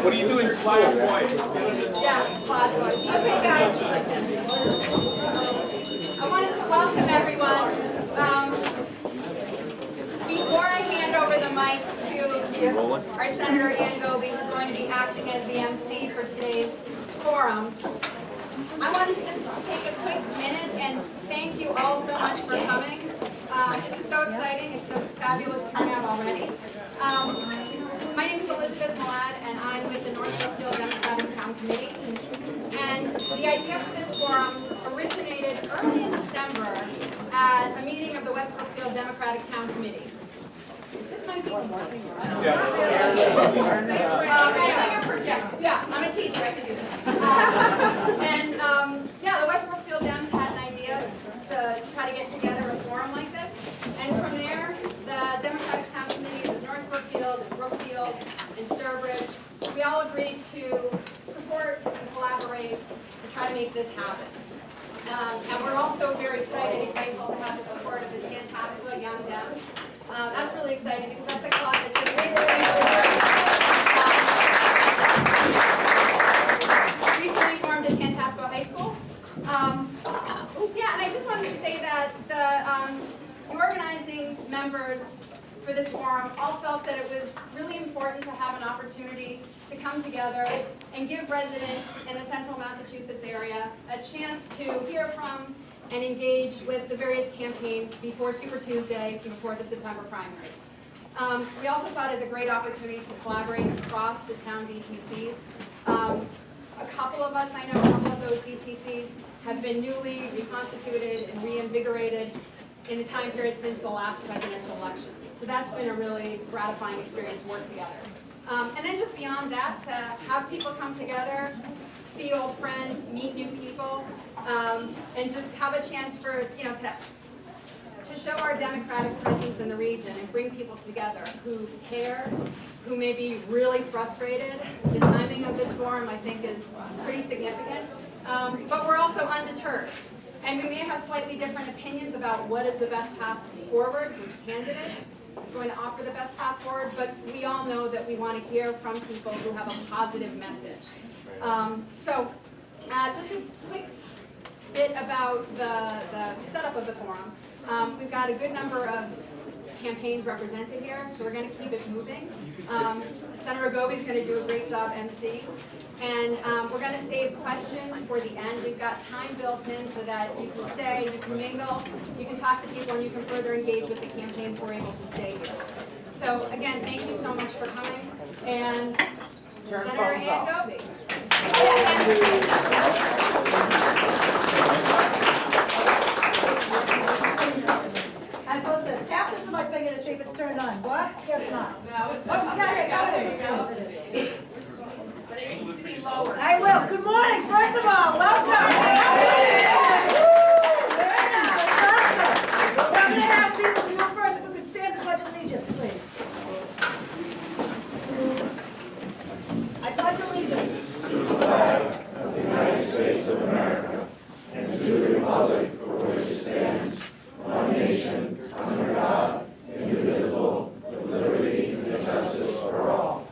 What do you do in school? Yeah, class boy. Okay, guys. I wanted to welcome everyone. Before I hand over the mic to our Senator Ann Goby, who's going to be acting as the MC for today's forum, I wanted to just take a quick minute and thank you all so much for coming. This is so exciting. It's a fabulous turnout already. My name is Elizabeth Millad, and I'm with the North Brookfield Democratic Town Committee. And the idea for this forum originated early in December at a meeting of the West Brookfield Democratic Town Committee. Is this my meeting? Yeah, I'm a teacher. I can do this. Yeah, the West Brookfield Dems had an idea to try to get together a forum like this. And from there, the Democratic Town Committees of North Brookfield and Brookfield and Sturbridge, we all agreed to support and collaborate to try to make this happen. And we're also very excited and grateful to have the support of the Tantascwa Young Dems. That's really exciting because that's a club that just recently formed at Tantascwa High School. Yeah, and I just wanted to say that the organizing members for this forum all felt that it was really important to have an opportunity to come together and give residents in the central Massachusetts area a chance to hear from and engage with the various campaigns before Super Tuesday and before the September primaries. We also saw it as a great opportunity to collaborate across the town DTCs. A couple of us, I know a couple of those DTCs have been newly reconstituted and reinvigorated in the time period since the last presidential elections. So that's been a really gratifying experience to work together. And then just beyond that, to have people come together, see old friends, meet new people, and just have a chance for, to show our democratic presence in the region and bring people together who care, who may be really frustrated. The timing of this forum, I think, is pretty significant. But we're also undeterred. And we may have slightly different opinions about what is the best path forward, which candidate is going to offer the best path forward, but we all know that we want to hear from people who have a positive message. So just a quick bit about the setup of the forum. We've got a good number of campaigns represented here, so we're going to keep it moving. Senator Goby is going to do a great job emceeing. And we're going to save questions for the end. We've got time built in so that you can stay, you can mingle, you can talk to people, and you can further engage with the campaigns. We're able to stay here. So again, thank you so much for coming. And Senator Ann Goby. I'm supposed to tap this with my finger to see if it's turned on. What? Guess not. No, but it needs to be lower. I will. Good morning, first of all. Welcome. Awesome. Well, I'm going to ask people to go first if we could stand to pledge allegiance, please. I pledge allegiance to the flag of the United States of America and to the republic for which it stands, one nation, under God, indivisible, with liberty and justice for all.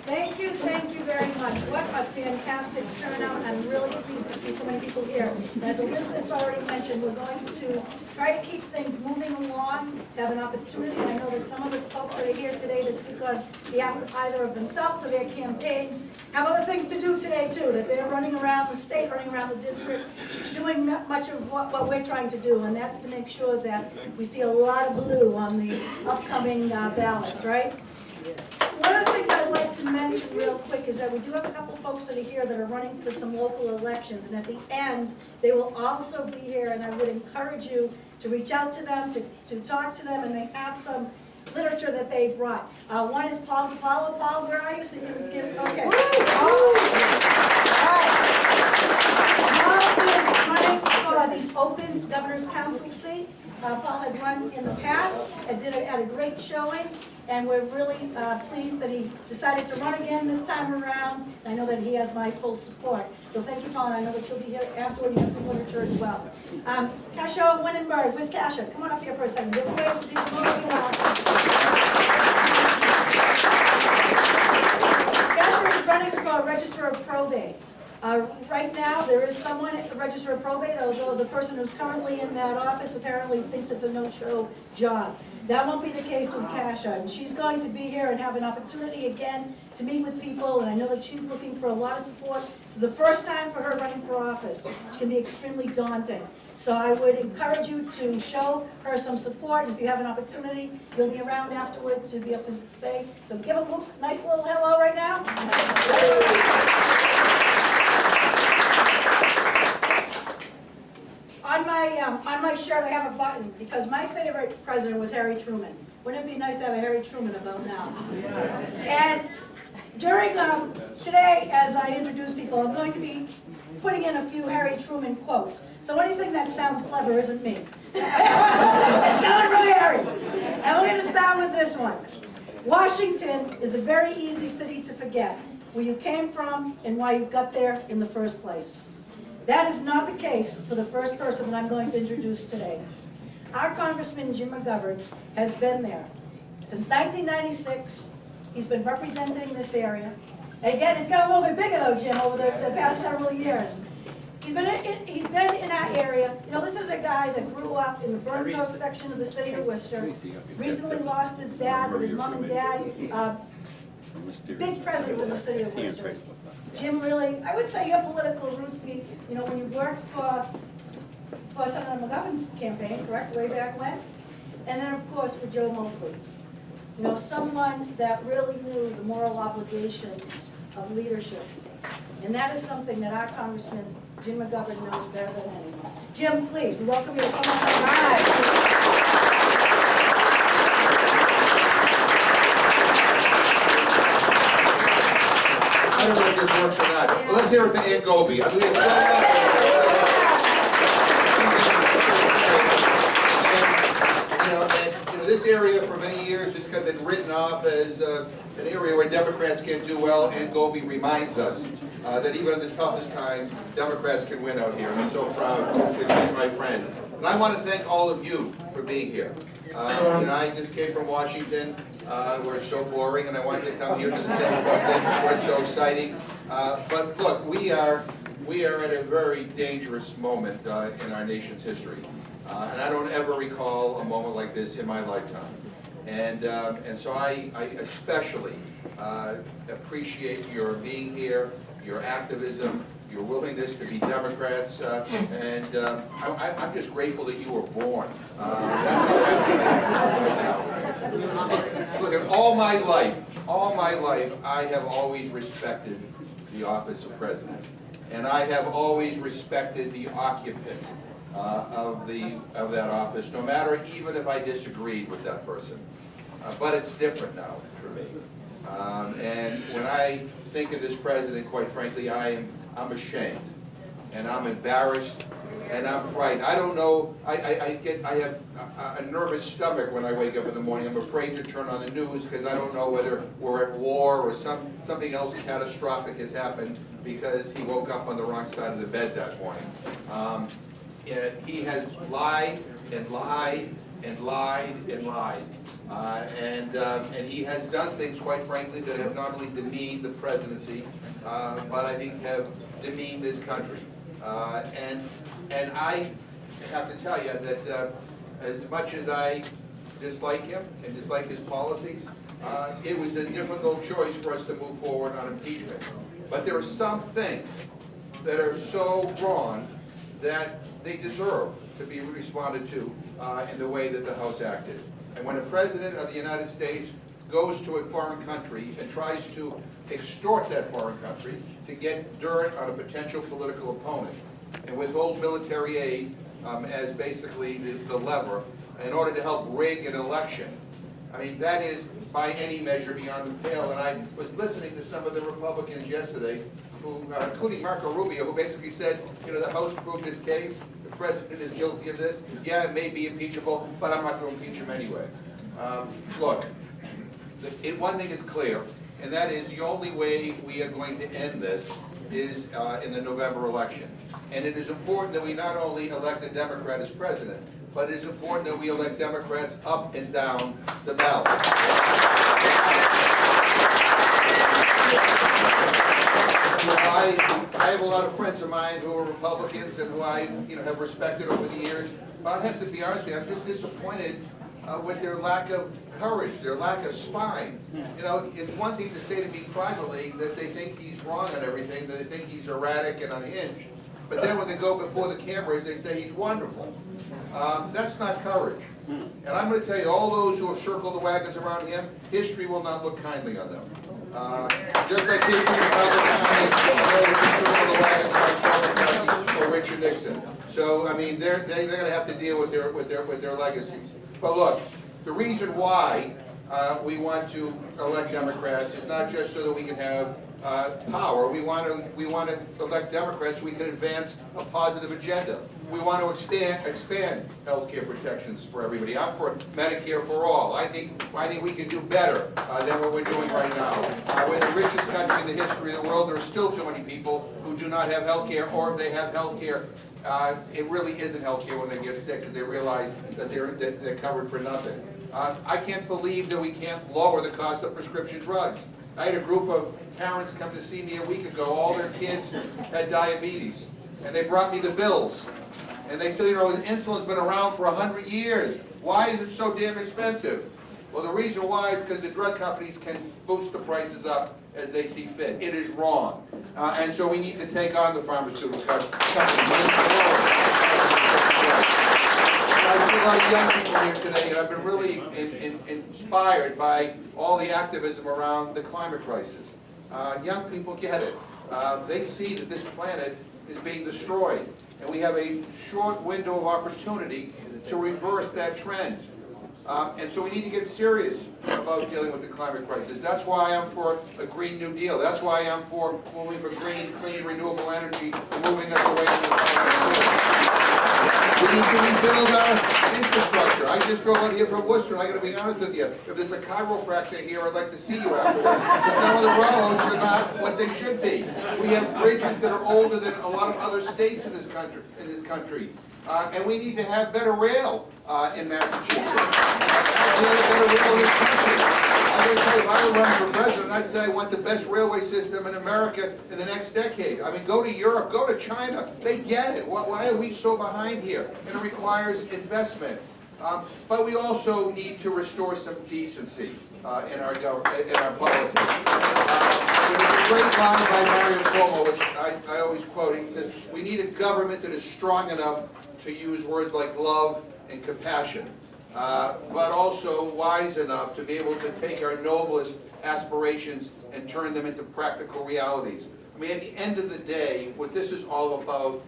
Thank you very much. What a fantastic turnout. I'm really pleased to see so many people here. And as Elizabeth already mentioned, we're going to try to keep things moving along, to have an opportunity. I know that some of the folks that are here today to speak on behalf of either of themselves or their campaigns have other things to do today too, that they're running around the state, running around the district, doing much of what we're trying to do, and that's to make sure that we see a lot of blue on the upcoming ballots, right? One of the things I'd like to mention real quick is that we do have a couple folks that are here that are running for some local elections, and at the end, they will also be here, and I would encourage you to reach out to them, to talk to them, and they have some literature that they brought. One is Paul DiPaolo. Paul, where are you? So you can give, okay. Paul is running for the open governor's council seat. Paul had run in the past and had a great showing. And we're really pleased that he decided to run again this time around. I know that he has my full support. So thank you, Paul, and I know that you'll be here afterward. You have some literature as well. Kasha Winenberg, where's Kasha? Come on up here for a second. Give away so people know who you are. register of probate. Right now, there is someone at the register of probate, although the person who's currently in that office apparently thinks it's a no-show job. That won't be the case with Kasha, and she's going to be here and have an opportunity again to meet with people, and I know that she's looking for a lot of support. So the first time for her running for office, which can be extremely daunting. So I would encourage you to show her some support, and if you have an opportunity, you'll be around afterward to be able to say, so give a nice little hello right now. On my shirt I have a button, because my favorite president was Harry Truman. Wouldn't it be nice to have a Harry Truman about now? And during today, as I introduce people, I'm going to be putting in a few Harry Truman quotes. So anything that sounds clever isn't me. It's coming from Harry. And we're going to start with this one. Washington is a very easy city to forget, where you came from and why you got there in the first place. That is not the case for the first person that I'm going to introduce today. Our Congressman Jim McGovern has been there. Since 1996, he's been representing this area. And again, it's got a little bit bigger though, Jim, over the past several years. He's been in our area. You know, this is a guy that grew up in the Brimfield section of the city of Worcester. Recently lost his dad, but his mom and dad, big presence in the city of Worcester. Jim really, I would say your political roots to be, you know, when you worked for Senator McGovern's campaign, correct, way back when? And then, of course, for Joe Moakley. You know, someone that really knew the moral obligations of leadership. And that is something that our Congressman Jim McGovern knows better than anyone. Jim, please, we welcome you to come on. I don't know if this works or not, but let's hear it for Aunt Gobi. I mean, it's and this area for many years has kind of been written off as an area where Democrats can't do well. Aunt Gobi reminds us that even in the toughest times, Democrats can win out here. I'm so proud that she's my friend. And I want to thank all of you for being here. I just came from Washington, where it's so boring, and I wanted to come here to the Senate where it's so exciting. But look, we are at a very dangerous moment in our nation's history, and I don't ever recall a moment like this in my lifetime. And so I especially appreciate your being here, your activism, your willingness to be Democrats, and I'm just grateful that you were born. That's how I feel right now. Look, at all my life, I have always respected the office of president, and I have always respected the occupant of that office, no matter even if I disagreed with that person. But it's different now for me. And when I think of this president, quite frankly, I'm ashamed, and I'm embarrassed, and I'm frightened. I don't know, I have a nervous stomach when I wake up in the morning. I'm afraid to turn on the news because I don't know whether we're at war or something else catastrophic has happened because he woke up on the wrong side of the bed that morning. He has lied and lied and lied and lied. And he has done things, quite frankly, that have not only demeaned the presidency, but I think have demeaned this country. And I have to tell you that as much as I dislike him and dislike his policies, it was a difficult choice for us to move forward on impeachment. But there are some things that are so wrong that they deserve to be responded to in the way that the House acted. And when a president of the United States goes to a foreign country and tries to extort that foreign country to get dirt on a potential political opponent and withhold military aid as basically the lever in order to help rig an election, I mean, that is by any measure beyond the pale. And I was listening to some of the Republicans yesterday, who, including Marco Rubio, who basically said, you know, the House proved its case. The president is guilty of this. Yeah, it may be impeachable, but I'm not going to impeach him anyway. Look, one thing is clear, and that is the only way we are going to end this is in the November election. And it is important that we not only elect a Democrat as president, but it is important that we elect Democrats up and down the ballot. a lot of friends of mine who are Republicans and who I have respected over the years. But I have to be honest with you, I'm just disappointed with their lack of courage, their lack of spine. It's one thing to say to me privately that they think he's wrong on everything, that they think he's erratic and unhinged. But then when they go before the cameras, they say he's wonderful. That's not courage. And I'm going to tell you, all those who have circled the wagons around him, history will not look kindly on them. Just like history will not look kindly on those who circled the wagons like Paul McCartney or Richard Nixon. So, I mean, they're going to have to deal with their legacies. But look, the reason why we want to elect Democrats is not just so that we can have power. We want to elect Democrats so we can advance a positive agenda. We want to expand health care protections for everybody. I'm for Medicare for all. I think we can do better than what we're doing right now. We're the richest country in the history of the world. There are still too many people who do not have health care, or if they have health care, it really isn't health care when they get sick because they realize that they're covered for nothing. I can't believe that we can't lower the cost of prescription drugs. I had a group of parents come to see me a week ago. All their kids had diabetes, and they brought me the bills. And they said, insulin's been around for 100 years. Why is it so damn expensive? Well, the reason why is because the drug companies can boost the prices up as they see fit. It is wrong. And so we need to take on the pharmaceutical companies. I see a lot of young people here today, and I've been really inspired by all the activism around the climate crisis. Young people get it. They see that this planet is being destroyed, and we have a short window of opportunity to reverse that trend. And so we need to get serious about dealing with the climate crisis. That's why I'm for a Green New Deal. That's why I'm for moving for green, clean, renewable energy and moving us away from the fossil fuels. We need to rebuild our infrastructure. I just drove out here from Worcester, and I got to be honest with you. If there's a chiropractor here, I'd like to see you afterwards. Because some of the roads are not what they should be. We have bridges that are older than a lot of other states in this country. And we need to have better rail in Massachusetts. I'm going to tell you, if I were running for president, I'd say I want the best railway system in America in the next decade. I mean, go to Europe, go to China. They get it. Why are we so behind here? And it requires investment. But we also need to restore some decency in our politics. There's a great line by Mario Cuomo, which I always quote. He says, "We need a government that is strong enough to use words like love and compassion, but also wise enough to be able to take our noblest aspirations and turn them into practical realities." I mean, at the end of the day, what this is all about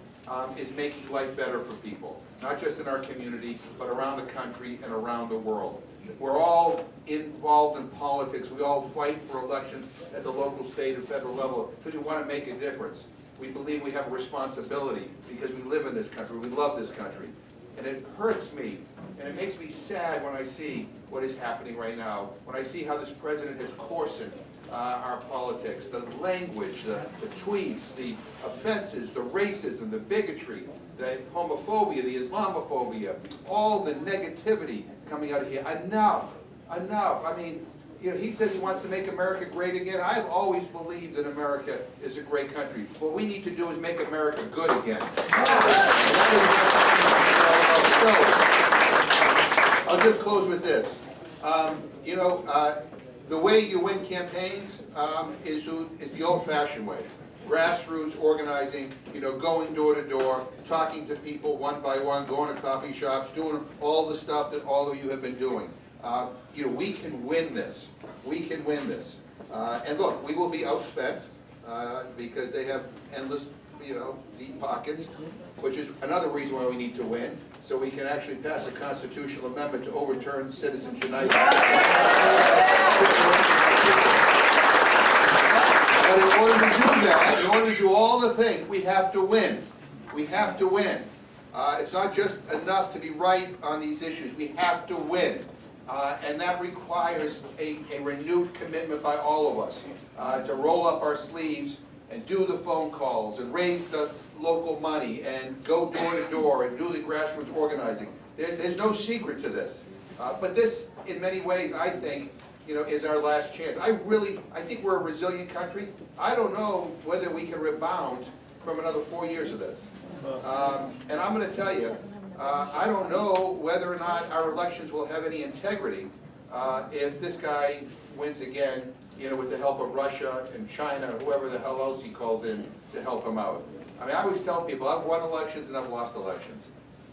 is making life better for people, not just in our community, but around the country and around the world. We're all involved in politics. We all fight for elections at the local, state, and federal level because we want to make a difference. We believe we have a responsibility because we live in this country. We love this country. And it hurts me, and it makes me sad when I see what is happening right now, when I see how this president has coarsened our politics, the language, the tweets, the offenses, the racism, the bigotry, the homophobia, the Islamophobia, all the negativity coming out of here. Enough. I mean, he says he wants to make America great again. I've always believed that America is a great country. What we need to do is make America good again. So, I'll just close with this. The way you win campaigns is the old-fashioned way. Grassroots organizing, going door to door, talking to people one by one, going to coffee shops, doing all the stuff that all of you have been doing. We can win this. We can win this. And look, we will be outspent because they have endless, deep pockets, which is another reason why we need to win, so we can actually pass a constitutional amendment to overturn Citizens United. But in order to do that, in order to do all the things, we have to win. We have to win. It's not just enough to be right on these issues. We have to win. And that requires a renewed commitment by all of us to roll up our sleeves and do the phone calls and raise the local money and go door to door and do the grassroots organizing. There's no secret to this. But this, in many ways, I think, is our last chance. I think we're a resilient country. I don't know whether we can rebound from another 4 years of this. And I'm going to tell you, I don't know whether or not our elections will have any integrity if this guy wins again, you know, with the help of Russia and China, or whoever the hell else he calls in to help him out. I mean, I always tell people, I've won elections and I've lost elections.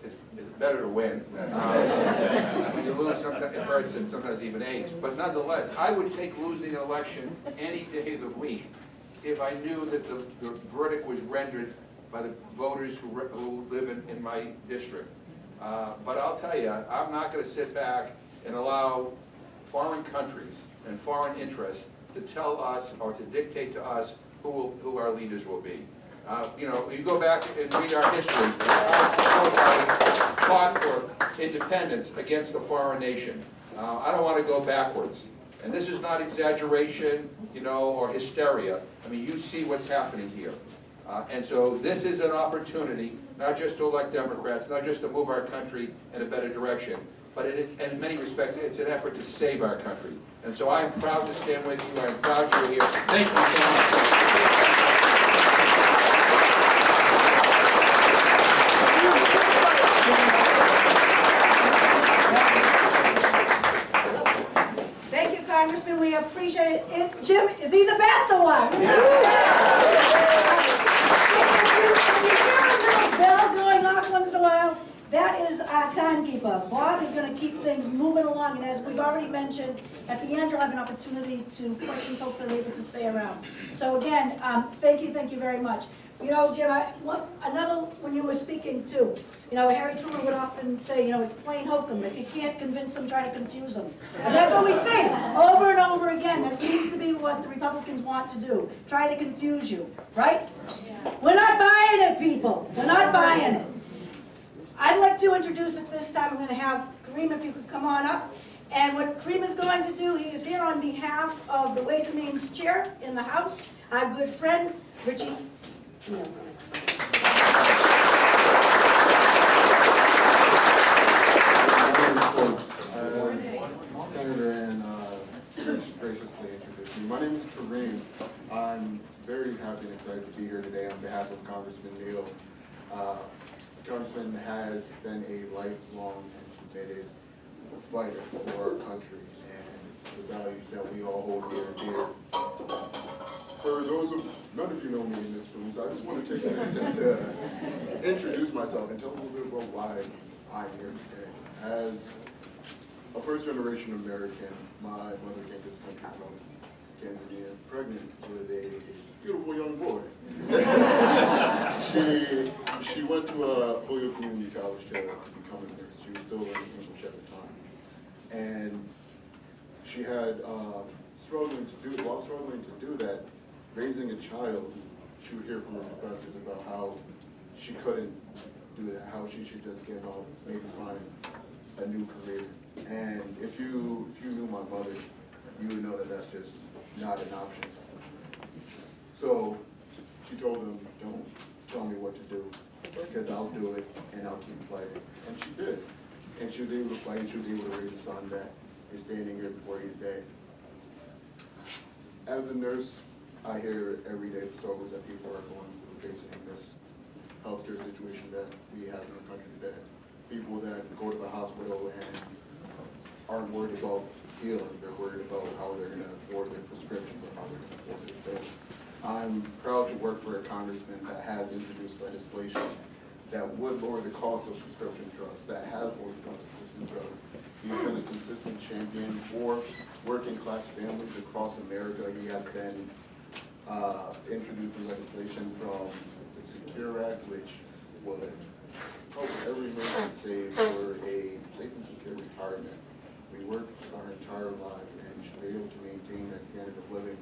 It's better to win. When you lose, sometimes it hurts and sometimes even aches. But nonetheless, I would take losing an election any day of the week if I knew that the verdict was rendered by the voters who live in my district. But I'll tell you, I'm not going to sit back and allow foreign countries and foreign interests to tell us or to dictate to us who our leaders will be. You know, you go back and read our history. Our forefathers fought for independence against a foreign nation. I don't want to go backwards. And this is not exaggeration, you know, or hysteria. I mean, you see what's happening here. And so this is an opportunity, not just to elect Democrats, not just to move our country in a better direction, but in many respects, it's an effort to save our country. And so I am proud to stand with you. I am proud you're here. Thank you so much. Thank you, Congressman, we appreciate it. Jim, is he the best or what? When you hear a little bell going off once in a while, that is our timekeeper. Bob is going to keep things moving along, and as we've already mentioned, at the end you'll have an opportunity to question folks that are able to stay around. So again, thank you very much. You know, Jim, when you were speaking too, you know, Harry Truman would often say, you know, it's plain hokum. If you can't convince them, try to confuse them. And that's what we say over and over again. That seems to be what the Republicans want to do. Try to confuse you, right? We're not buying it, people. We're not buying it. I'd like to introduce at this time, I'm going to have Kareem, if you could come on up. And what Kareem is going to do, he is here on behalf of the Ways and Means Chair in the House, our good friend, Richie. Yeah. Senator Ann graciously introduced me. My name is Kareem. I'm very happy and excited to be here today on behalf of Congressman Neal. Congressman has been a lifelong and committed fighter for our country and the values that we all hold near and dear. For those of, none of you know me in this room, so I just want to take a minute just to introduce myself and tell a little bit about why I'm here today. As a first-generation American, my mother came to this country from Tanzania, pregnant with a beautiful young boy. She went to Holyoke Community College to become a nurse. She was still learning English at the time. And she had, while struggling to do that, raising a child, she would hear from her professors about how she couldn't do that, how she should just give up, maybe find a new career. And if you knew my mother, you would know that that's just not an option. So she told them, don't tell me what to do, because I'll do it and I'll keep fighting. And she did. And she was able to fight, and she was able to raise a son that is standing here before you today. As a nurse, I hear every day the struggles that people are going through facing this healthcare situation that we have in our country today. People that go to the hospital and aren't worried about healing. They're worried about how they're going to afford their prescriptions or how they're going to afford their bills. I'm proud to work for a congressman that has introduced legislation that would lower the cost of prescription drugs, that has lowered the cost of prescription drugs. He's been a consistent champion for working class families across America. He has been introducing legislation from the Secure Act, which would help every American save for a safe and secure retirement. We work our entire lives and should be able to maintain that standard of living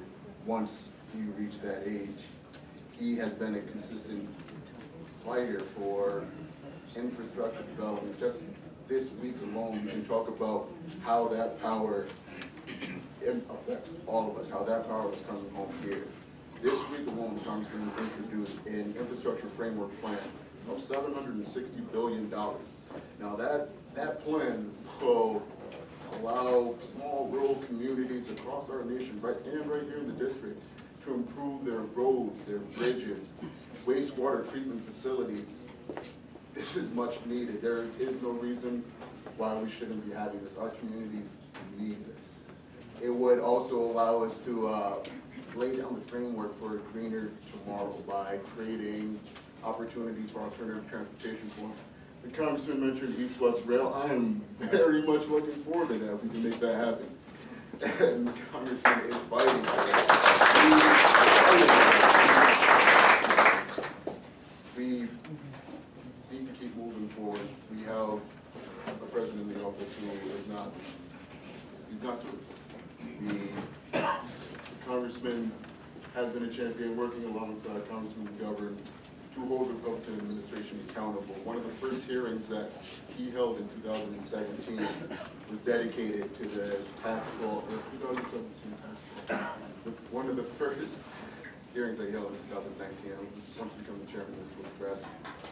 once you reach that age. He has been a consistent fighter for infrastructure development. Just this week alone, we can talk about how that power affects all of us, how that power is coming home here. This week alone, the Congressman introduced an infrastructure framework plan of $760 billion. Now that plan will allow small rural communities across our nation, right here in the district, to to improve their roads, their bridges, wastewater treatment facilities. This is much needed. There is no reason why we shouldn't be having this. Our communities need this. It would also allow us to lay down the framework for a greener tomorrow by creating opportunities for alternative transportation forms. The Congressman mentioned East-West Rail. I am very much looking forward to that. We can make that happen. And the Congressman is fighting for that. We need to keep moving forward. We have a president in the office who is not, he's not sort of, the Congressman has been a champion working alongside Congressman McGovern to hold the Republican administration accountable. One of the first hearings that he held in 2017 was dedicated to the tax law, or 2017 tax law. One of the first hearings that he held in 2019, once becoming chairman, was to address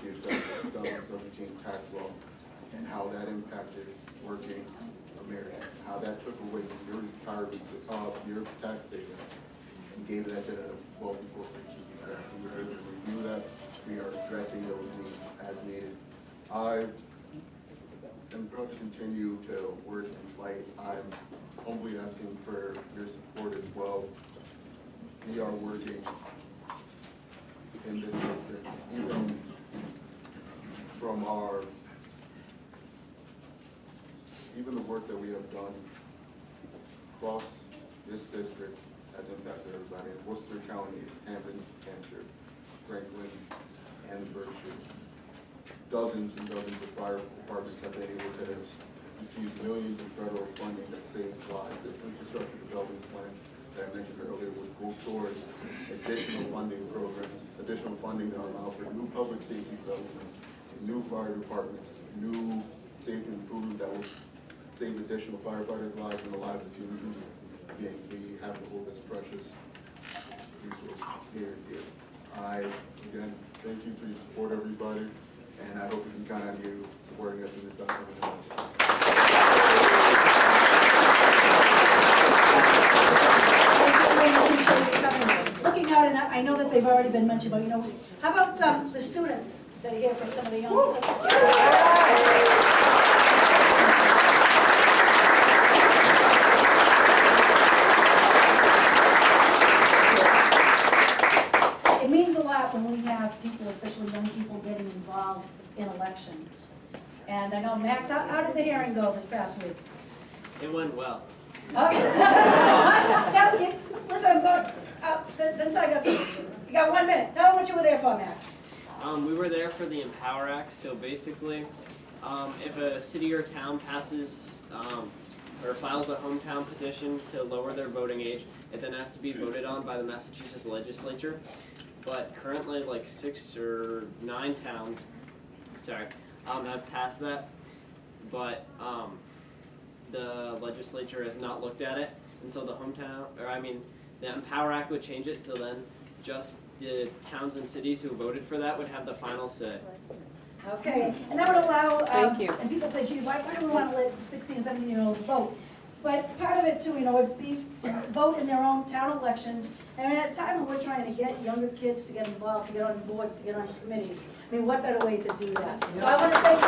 the effect of 2017 tax law and how that impacted working Americans, how that took away from your retirements, your tax savings, and gave that to wealthy corporations. That we were able to review that. We are addressing those needs as needed. I am proud to continue to work and fight. I'm humbly asking for your support as well. We are working in this district, even from even the work that we have done across this district has impacted everybody in Worcester County, Hampton, Hampshire, Franklin, and the Berkshires. Dozens and dozens of fire departments have been able to receive millions of federal funding that saves lives. This infrastructure development plan that I mentioned earlier would go towards additional funding programs, additional funding that allow for new public safety developments, new fire departments, new safety improvement that will save additional firefighters' lives and the lives of human beings. We have to hold this precious resource near and dear. I, again, thank you for your support, everybody, and I hope we can count on you supporting us in this upcoming election. Looking out, and I know that they've already been mentioned, but how about the students that are here from some of the young people? It means a lot when we have people, especially young people, getting involved in elections. And I know, Max, how did the hearing go this past week? It went well. Okay. Listen, I'm going, since I got, you got 1 minute. Tell them what you were there for, Max. We were there for the Empower Act. So basically, if a city or town passes or files a hometown petition to lower their voting age, it then has to be voted on by the Massachusetts legislature. But currently, like 6 or 9 towns, have passed that. But the legislature has not looked at it, and so the Empower Act would change it. So then, just the towns and cities who voted for that would have the final say. Okay, and that would allow, Thank you. and people say, gee, why do we want to let 16 and 17-year-olds vote? But part of it too, would be to vote in their own town elections. And at a time when we're trying to get younger kids to get involved, to get on boards, to get on committees, what better way to do that? So I want to thank you.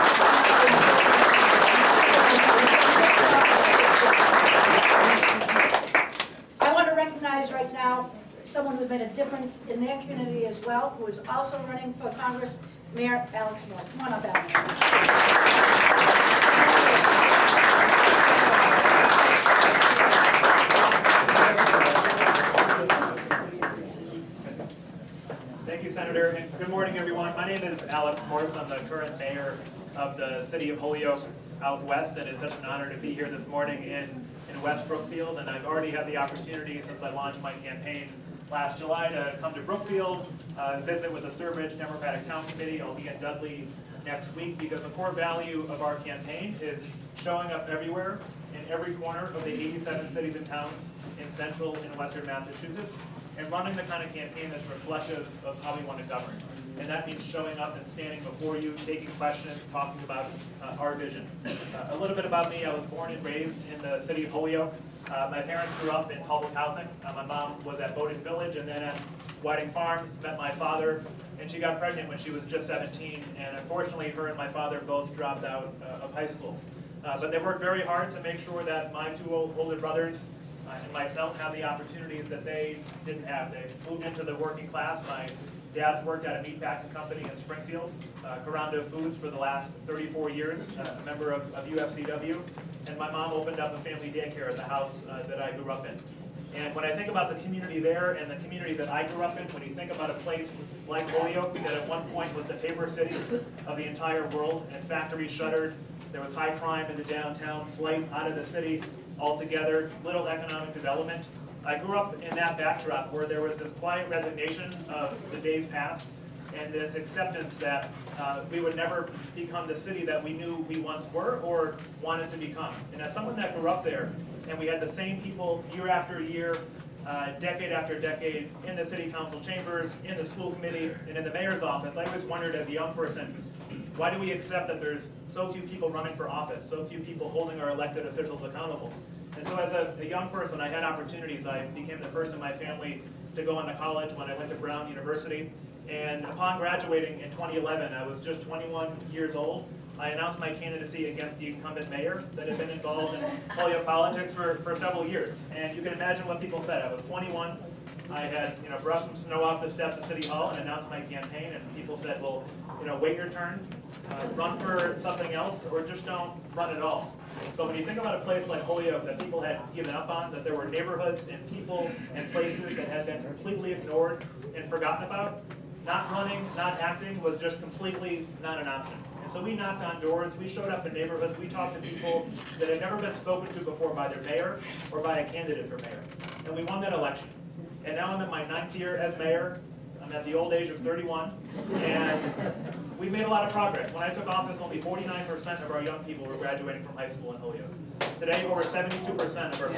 I want to recognize right now someone who's made a difference in their community as well, who is also running for Congress, Mayor Alex Morse. Come on up, Alex. Thank you, Senator, and good morning, everyone. My name is Alex Morse. I'm the current mayor of the city of Holyoke out west, and it's such an honor to be here this morning in West Brookfield. And I've already had the opportunity since I launched my campaign last July to come to Brookfield, visit with the Sturbridge Democratic Town Committee. I'll be in Dudley next week because a core value of our campaign is showing up everywhere in every corner of the 87 cities and towns in central and western Massachusetts, and running the kind of campaign that's reflective of how we want to govern. And that means showing up and standing before you, taking questions, talking about our vision. A little bit about me: I was born and raised in the city of Holyoke. My parents grew up in public housing. My mom was at Bowden Village and then at Whiting Farms, met my father, and she got pregnant when she was just 17, and unfortunately her and my father both dropped out of high school. But they worked very hard to make sure that my two older brothers and myself have the opportunities that they didn't have. They moved into the working class. My dad's worked at a meatpacking company in Springfield, Carando Foods, for the last 34 years, a member of UFCW, and my mom opened up a family daycare at the house that I grew up in. And when I think about the community there and the community that I grew up in, when you think about a place like Holyoke that at one point was the paper city of the entire world, and factories shuttered, there was high crime in the downtown, flight out of the city altogether, little economic development. I grew up in that backdrop where there was this quiet resignation of the days past and this acceptance that we would never become the city that we knew we once were or wanted to become. And as someone that grew up there, and we had the same people year after year, decade after decade, in the city council chambers, in the school committee, and in the mayor's office, I always wondered as a young person, why do we accept that there's so few people running for office, so few people holding our elected officials accountable? And so as a young person, I had opportunities. I became the first in my family to go on to college when I went to Brown University. And upon graduating in 2011, I was just 21 years old. I announced my candidacy against the incumbent mayor that had been involved in Holyoke politics for several years. And you can imagine what people said. I was 21. I had brushed some snow off the steps of City Hall and announced my campaign. And people said, well, wait your turn, run for something else, or just don't run at all. But when you think about a place like Holyoke that people had given up on, that there were neighborhoods and people and places that had been completely ignored and forgotten about, not running, not acting was just completely not an option. And so we knocked on doors, we showed up in neighborhoods, we talked to people that had never been spoken to before by their mayor or by a candidate for mayor. And we won that election. And now I'm in my 9th year as mayor. I'm at the old age of 31, and we've made a lot of progress. When I took office, only 49% of our young people were graduating from high school in Holyoke. Today, over 72% of our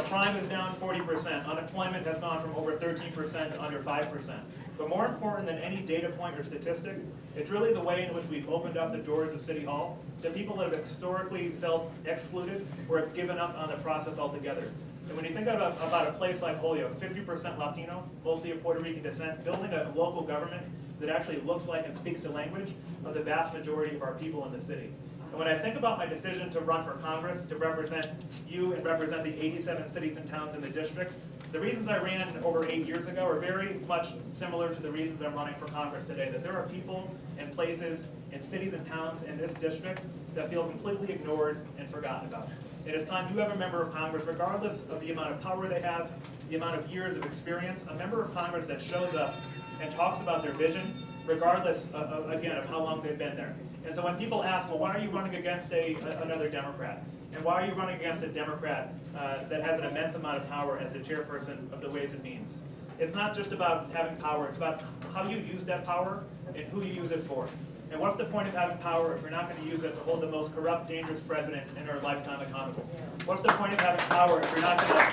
crime is down 40%. Unemployment has gone from over 13% to under 5%. But more important than any data point or statistic, it's really the way in which we've opened up the doors of City Hall to people that have historically felt excluded or have given up on the process altogether. And when you think about a place like Holyoke, 50% Latino, mostly of Puerto Rican descent, building a local government that actually looks like and speaks the language of the vast majority of our people in the city. And when I think about my decision to run for Congress, to represent you and represent the 87 cities and towns in the district, the reasons I ran over 8 years ago are very much similar to the reasons I'm running for Congress today, that there are people and places and cities and towns in this district that feel completely ignored and forgotten about. It is time you have a member of Congress, regardless of the amount of power they have, the amount of years of experience, a member of Congress that shows up and talks about their vision, regardless, again, of how long they've been there. And so when people ask, well, why are you running against another Democrat? And why are you running against a Democrat that has an immense amount of power as the chairperson of the Ways and Means? It's not just about having power, it's about how you use that power and who you use it for. And what's the point of having power if you're not going to use it to hold the most corrupt, dangerous president in our lifetime accountable? What's the point of having power if you're not going to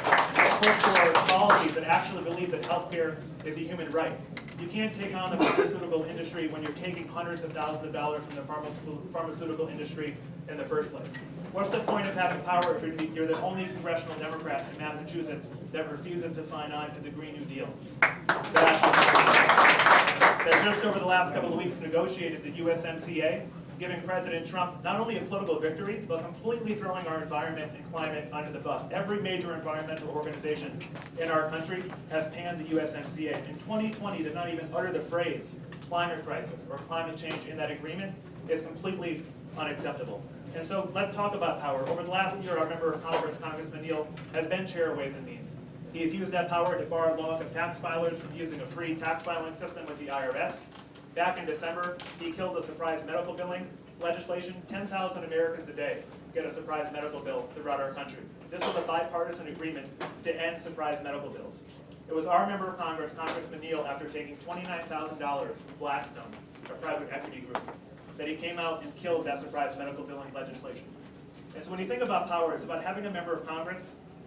push for policies that actually believe that healthcare is a human right? You can't take on the pharmaceutical industry when you're taking hundreds of thousands of dollars from the pharmaceutical industry in the first place. What's the point of having power if you're the only congressional Democrat in Massachusetts that refuses to sign on to the Green New Deal? That just over the last couple of weeks negotiated the USMCA, giving President Trump not only a political victory, but completely throwing our environment and climate under the bus. Every major environmental organization in our country has panned the USMCA. In 2020, to not even utter the phrase climate crisis or climate change in that agreement is completely unacceptable. And so let's talk about power. Over the last year, our member of Congress, Congressman Neal, has been chair of Ways and Means. He's used that power to bar laws of tax filers from using a free tax filing system with the IRS. Back in December, he killed the surprise medical billing legislation. 10,000 Americans a day get a surprise medical bill throughout our country. This was a bipartisan agreement to end surprise medical bills. It was our member of Congress, Congressman Neal, after taking $29,000 from Blackstone, a private equity group, that he came out and killed that surprise medical billing legislation. And so when you think about power, it's about having a member of Congress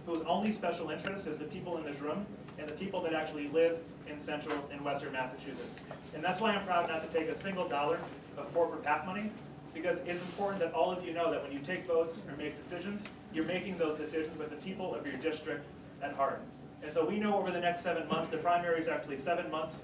whose only special interest is the people in this room and the people that actually live in central and western Massachusetts. And that's why I'm proud not to take a single dollar of corporate PAC money because it's important that all of you know that when you take votes or make decisions, you're making those decisions with the people of your district at heart. And so we know over the next 7 months, the primary is actually 7 months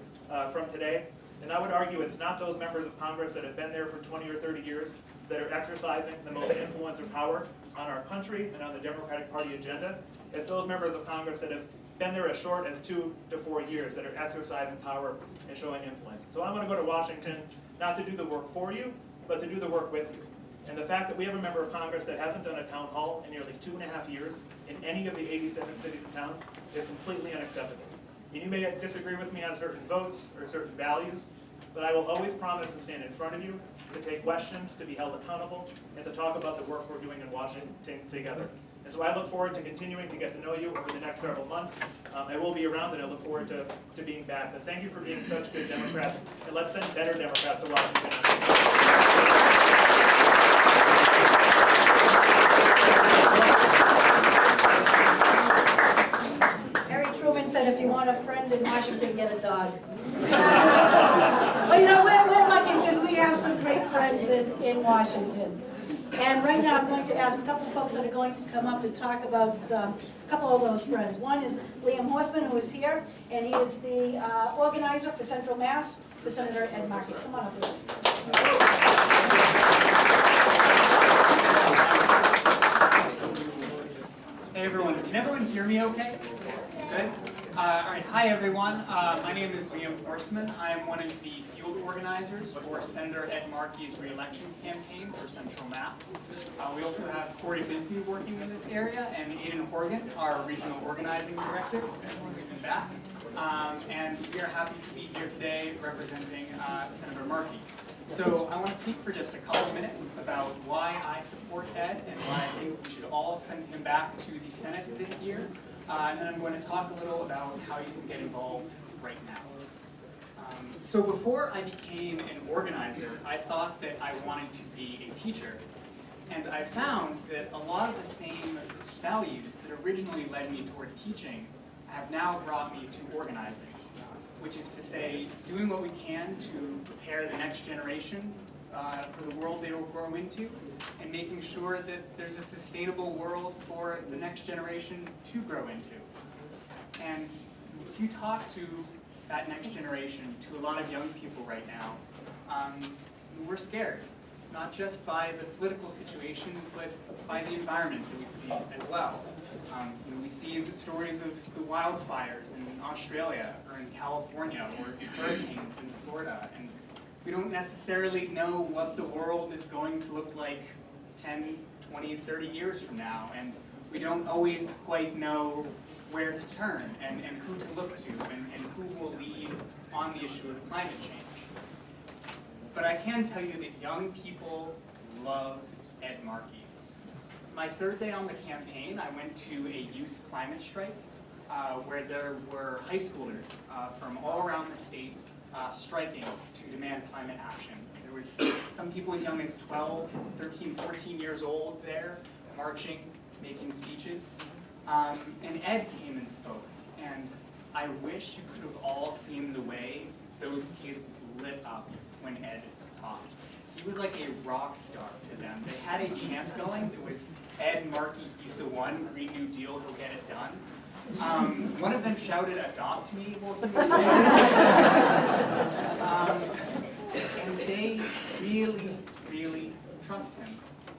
from today, and I would argue it's not those members of Congress that have been there for 20 or 30 years that are exercising the most influence or power on our country and on the Democratic Party agenda. It's those members of Congress that have been there as short as 2 to 4 years that are exercising power and showing influence. So I'm going to go to Washington not to do the work for you, but to do the work with you. And the fact that we have a member of Congress that hasn't done a town hall in nearly 2.5 years in any of the 87 cities and towns is completely unacceptable. And you may disagree with me on certain votes or certain values, but I will always promise to stand in front of you, to take questions, to be held accountable, and to talk about the work we're doing in Washington together. And so I look forward to continuing to get to know you over the next several months. I will be around, and I look forward to being back. But thank you for being such good Democrats, and let's send better Democrats to Washington. Harry Truman said, if you want a friend in Washington, get a dog. Well, you know, we're lucky because we have some great friends in Washington. And right now I'm going to ask a couple of folks that are going to come up to talk about a couple of those friends. One is Liam Horseman, who is here, and he is the organizer for Central Mass for Senator Ed Markey. Come on up, Liam. Hey everyone, can everyone hear me okay? Good? All right, hi everyone. My name is Liam Horseman. I am one of the field organizers for Senator Ed Markey's re-election campaign for Central Mass. We also have Corey Bisbee working in this area, and Aidan Horgan, our regional organizing director, who's in back. And we are happy to be here today representing Senator Markey. So I want to speak for just a couple minutes about why I support Ed and why I think we should all send him back to the Senate this year. And then I'm going to talk a little about how you can get involved right now. So before I became an organizer, I thought that I wanted to be a teacher. And I found that a lot of the same values that originally led me toward teaching have now brought me to organizing, which is to say, doing what we can to prepare the next generation for the world they will grow into, and making sure that there's a sustainable world for the next generation to grow into. And if you talk to that next generation, to a lot of young people right now, we're scared, not just by the political situation, but by the environment that we see as well. We see the stories of the wildfires in Australia, or in California, or hurricanes in Florida, and we don't necessarily know what the world is going to look like 10, 20, 30 years from now, and we don't always quite know where to turn and who to look to and who will lead on the issue of climate change. But I can tell you that young people love Ed Markey. My third day on the campaign, I went to a youth climate strike where there were high schoolers from all around the state striking to demand climate action. There was some people as young as 12, 13, 14 years old there, marching, making speeches. And Ed came and spoke, and I wish you could have all seen the way those kids lit up when Ed talked. He was like a rock star to them. They had a chant going. It was Ed Markey, he's the one, Green New Deal, he'll get it done. One of them shouted, "Adopt me," while he was there. And they really, really trust him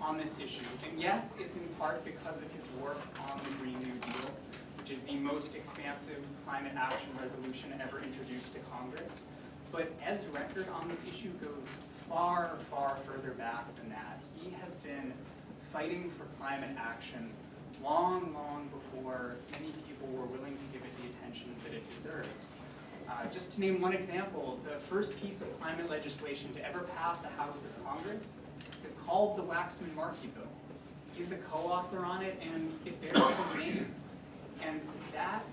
on this issue. And yes, it's in part because of his work on the Green New Deal, which is the most expansive climate action resolution ever introduced to Congress. But Ed's record on this issue goes far, far further back than that. He has been fighting for climate action long, long before many people were willing to give it the attention that it deserves. Just to name one example, the first piece of climate legislation to ever pass a House of Congress is called the Waxman-Markey Bill. He's a co-author on it, and it bears his name. And that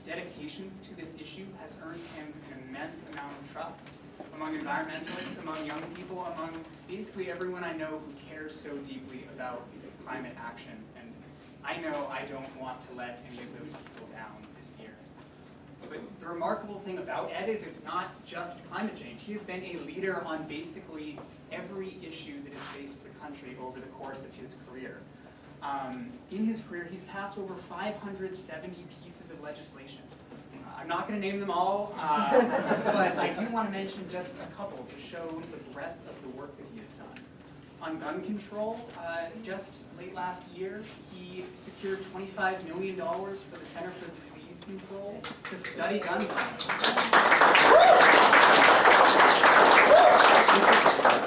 dedication to this issue has earned him an immense amount of trust among environmentalists, among young people, among basically everyone I know who cares so deeply about climate action. And I know I don't want to let any of those people down this year. But the remarkable thing about Ed is it's not just climate change. He has been a leader on basically every issue that has faced the country over the course of his career. In his career, he's passed over 570 pieces of legislation. I'm not going to name them all, but I do want to mention just a couple to show the breadth of the work that he has done. On gun control, just late last year, he secured $25 million for the Center for Disease Control to study gun violence.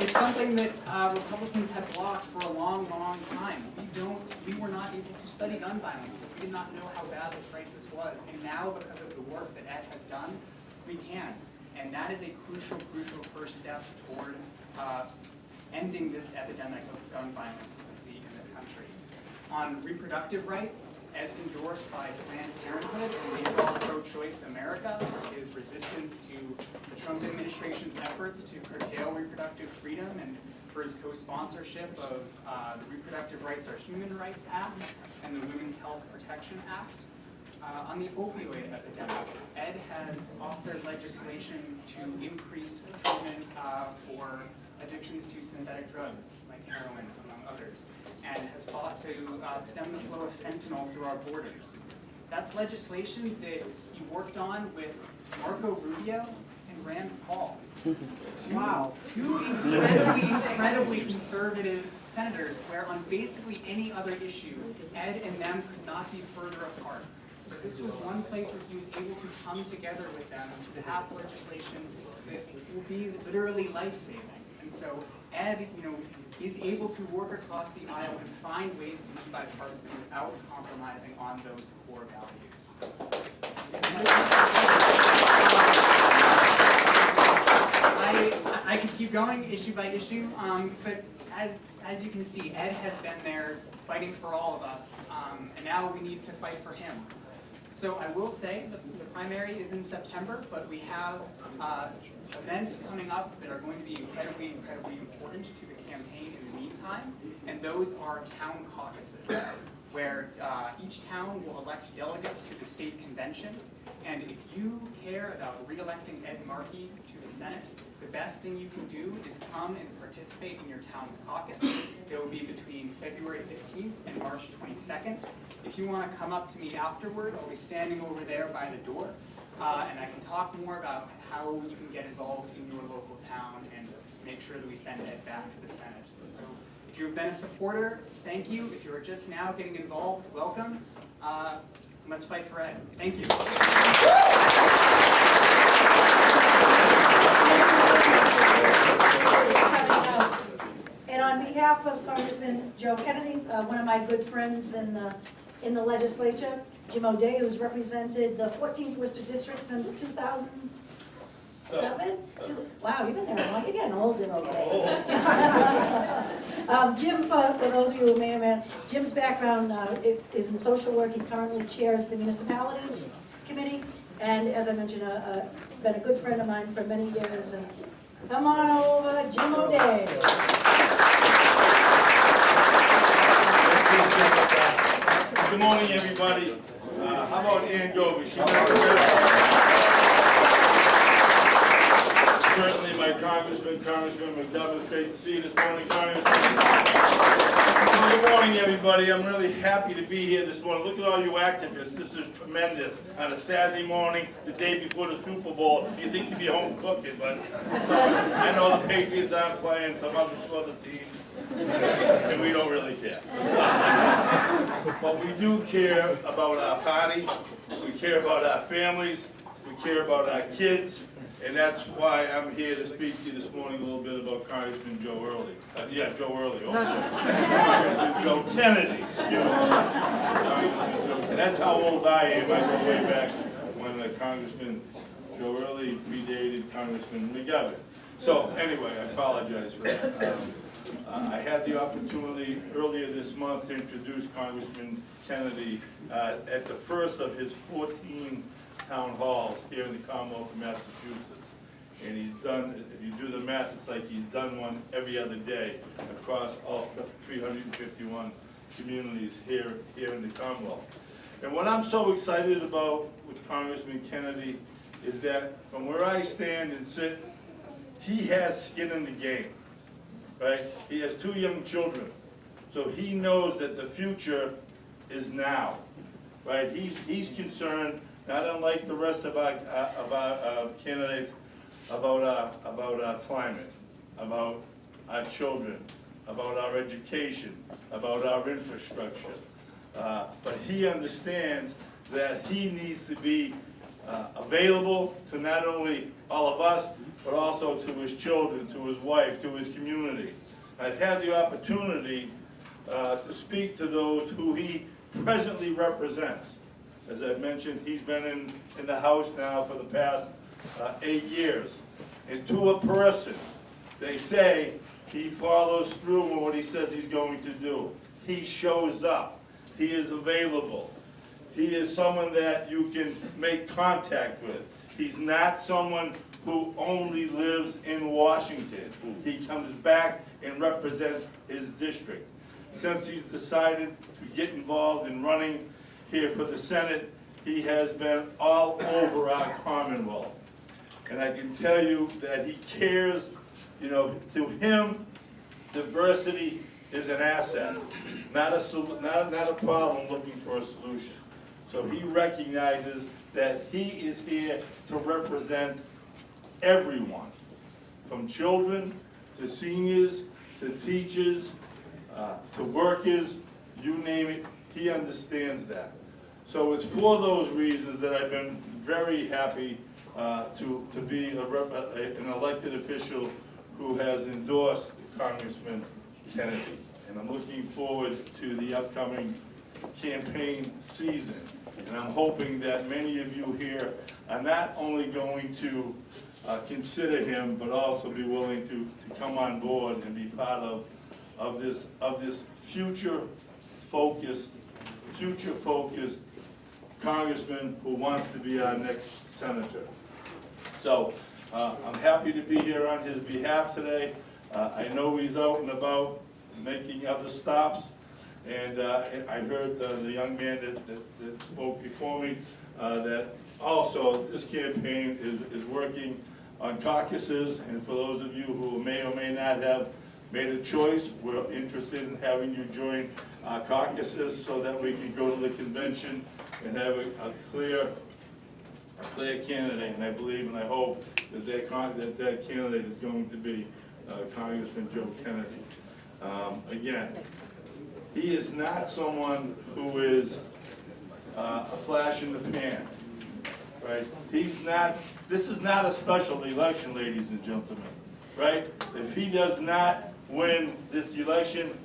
It's something that Republicans have blocked for a long, long time. We were not able to study gun violence, so we did not know how bad the crisis was. And now, because of the work that Ed has done, we can. And that is a crucial, crucial first step toward ending this epidemic of gun violence that we see in this country. On reproductive rights, Ed's endorsed by Planned Parenthood and the Overall Pro-Choice America, his resistance to the Trump administration's efforts to curtail reproductive freedom, and for his co-sponsorship of the Reproductive Rights Are Human Rights Act and the Women's Health Protection Act. On the opioid epidemic, Ed has authored legislation to increase treatment for addictions to synthetic drugs, like heroin, among others, and has fought to stem the flow of fentanyl through our borders. That's legislation that he worked on with Marco Rubio and Rand Paul. Two incredibly conservative senators, where on basically any other issue, Ed and them could not be further apart. But this was one place where he was able to come together with them to pass legislation that will be literally life-saving. And so Ed, is able to work across the aisle and find ways to be bipartisan without compromising on those core values. I could keep going issue by issue, but as you can see, Ed has been there fighting for all of us, and now we need to fight for him. So I will say that the primary is in September, but we have events coming up that are going to be incredibly, incredibly important to the campaign in the meantime, and those are town caucuses, where each town will elect delegates to the state convention, and if you care about re-electing Ed Markey to the Senate, the best thing you can do is come and participate in your town's caucus. It will be between February 15th and March 22nd. If you want to come up to me afterward, I'll be standing over there by the door, and I can talk more about how you can get involved in your local town and make sure that we send Ed back to the Senate. So if you've been a supporter, thank you. If you're just now getting involved, welcome. Let's fight for Ed. Thank you. And on behalf of Congressman Joe Kennedy, one of my good friends in the legislature, Jim O'Day, who's represented the 14th Worcester District since 2007. Wow, you've been there long. You're getting older, O'Day. Jim, for those of you who may or may not, Jim's background is in social work. He currently chairs the municipalities committee, and as I mentioned, been a good friend of mine for many years. And come on over, Jim O'Day. Good morning, everybody. How about Ann Goby? Certainly my Congressman McDonough, great to see you this morning, Congressman. Good morning, everybody. I'm really happy to be here this morning. Look at all you activists. This is tremendous. On a Saturday morning, the day before the Super Bowl, you think you'd be home cooking, but I know the Patriots aren't playing, some other teams, and we don't really care. But we do care about our party, we care about our families, we care about our kids, and that's why I'm here to speak to you this morning a little bit about Congressman Joe Early. Joe Early. Congressman Joe Kennedy. And that's how old I am. I go way back when Congressman Joe Early predated Congressman McGovern. So anyway, I apologize for that. I had the opportunity earlier this month to introduce Congressman Kennedy at the first of his 14 town halls here in the Commonwealth of Massachusetts. And he's done, if you do the math, it's like he's done one every other day across all 351 communities here in the Commonwealth. And what I'm so excited about with Congressman Kennedy is that from where I stand and sit, he has skin in the game, right? He has 2 young children, so he knows that the future is now, right? He's concerned, not unlike the rest of our candidates, about our climate, about our children, about our education, about our infrastructure. But he understands that he needs to be available to not only all of us, but also to his children, to his wife, to his community. I've had the opportunity to speak to those who he presently represents. As I've mentioned, he's been in the House now for the past 8 years. And to a person, they say he follows through on what he says he's going to do. He shows up. He is available. He is someone that you can make contact with. He's not someone who only lives in Washington. He comes back and represents his district. Since he's decided to get involved in running here for the Senate, he has been all over our Commonwealth. And I can tell you that he cares, you know, to him, diversity is an asset, not a problem looking for a solution. So he recognizes that he is here to represent everyone, from children to seniors to teachers to workers, you name it, he understands that. So it's for those reasons that I've been very happy to be an elected official who has endorsed Congressman Kennedy. And I'm looking forward to the upcoming campaign season. And I'm hoping that many of you here are not only going to consider him, but also be willing to come on board and be part of this future-focused congressman who wants to be our next senator. So I'm happy to be here on his behalf today. I know he's out and about making other stops, and I heard the young man that spoke before me that also this campaign is working on caucuses, and for those of you who may or may not have made a choice, we're interested in having you join our caucuses so that we can go to the convention and have a clear candidate. And I believe and I hope that that candidate is going to be Congressman Joe Kennedy. Again, he is not someone who is a flash in the pan, right? He's not. This is not a special election, ladies and gentlemen, right? If he does not win this election,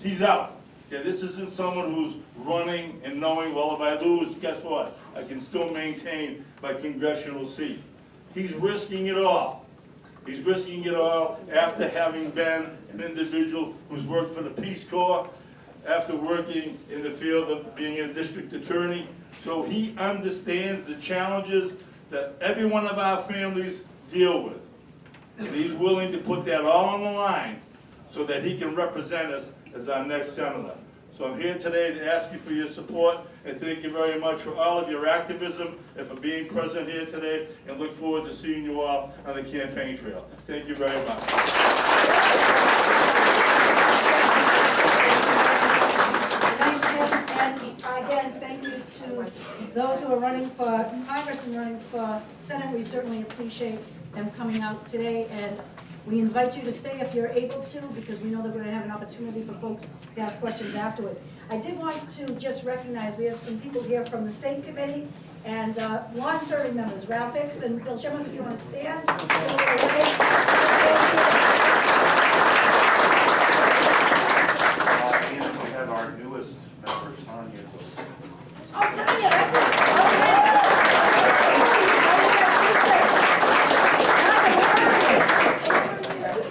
he's out. Okay, this isn't someone who's running and knowing, well, if I lose, guess what? I can still maintain my congressional seat. He's risking it all. He's risking it all after having been an individual who's worked for the Peace Corps, after working in the field of being a district attorney. So he understands the challenges that every one of our families deal with. And he's willing to put that all on the line so that he can represent us as our next senator. So I'm here today to ask you for your support, and thank you very much for all of your activism and for being present here today, and look forward to seeing you all on the campaign trail. Thank you very much. Thanks, Jim, and again, thank you to those who are running for Congress and running for Senate. We certainly appreciate them coming out today, and we invite you to stay if you're able to, because we know that we're going to have an opportunity for folks to ask questions afterward. I did want to just recognize, we have some people here from the State Committee and long-serving members, Ralph Hicks and Bill Shimon, if you want to stand. And we have our newest member, Sonia. Oh, Tanya, that's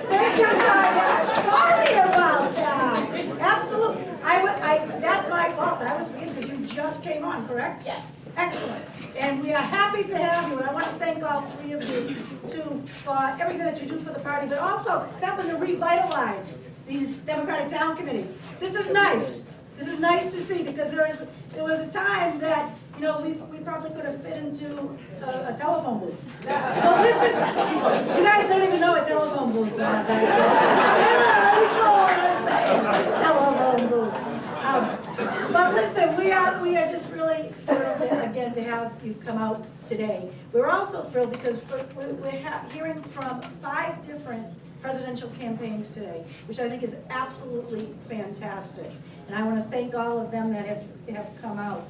Thank you, Tanya. Sorry about that. Absolutely. That's my fault. I was forgetting because you just came on, correct? Yes. Excellent. And we are happy to have you. And I want to thank all three of you too for everything that you do for the party, but also helping to revitalize these Democratic town committees. This is nice. This is nice to see, because there was a time that, you know, we probably could have fit into a telephone booth. So this is, you guys don't even know what telephone booths are back then. Telephone booth. But listen, we are just really thrilled again to have you come out today. We're also thrilled because we're hearing from 5 different presidential campaigns today, which I think is absolutely fantastic. And I want to thank all of them that have come out.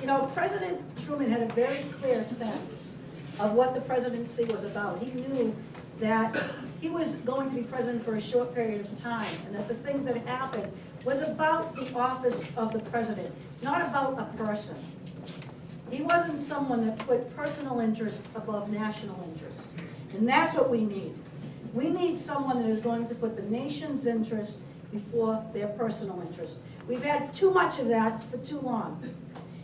You know, President Truman had a very clear sense of what the presidency was about. He knew that he was going to be president for a short period of time, and that the things that happened was about the office of the president, not about a person. He wasn't someone that put personal interest above national interest. And that's what we need. We need someone that is going to put the nation's interest before their personal interest. We've had too much of that for too long.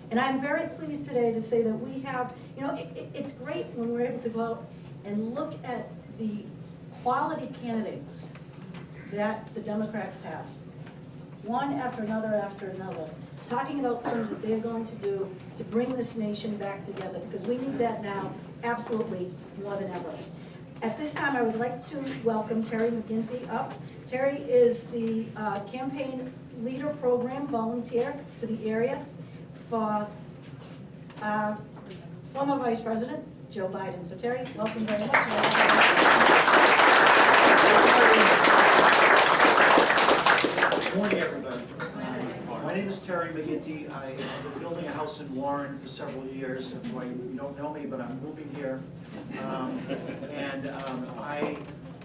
And I'm very pleased today to say that we have, you know, it's great when we're able to go out and look at the quality candidates that the Democrats have. One after another, talking about things that they're going to do to bring this nation back together, because we need that now absolutely more than ever. At this time, I would like to welcome Terry McGinty up. Terry is the campaign leader program volunteer for the area for former Vice President Joe Biden. So Terry, welcome very much. Good morning, everybody. My name is Terry McGinty. I have been building a house in Warren for several years. That's why you don't know me, but I'm moving here. I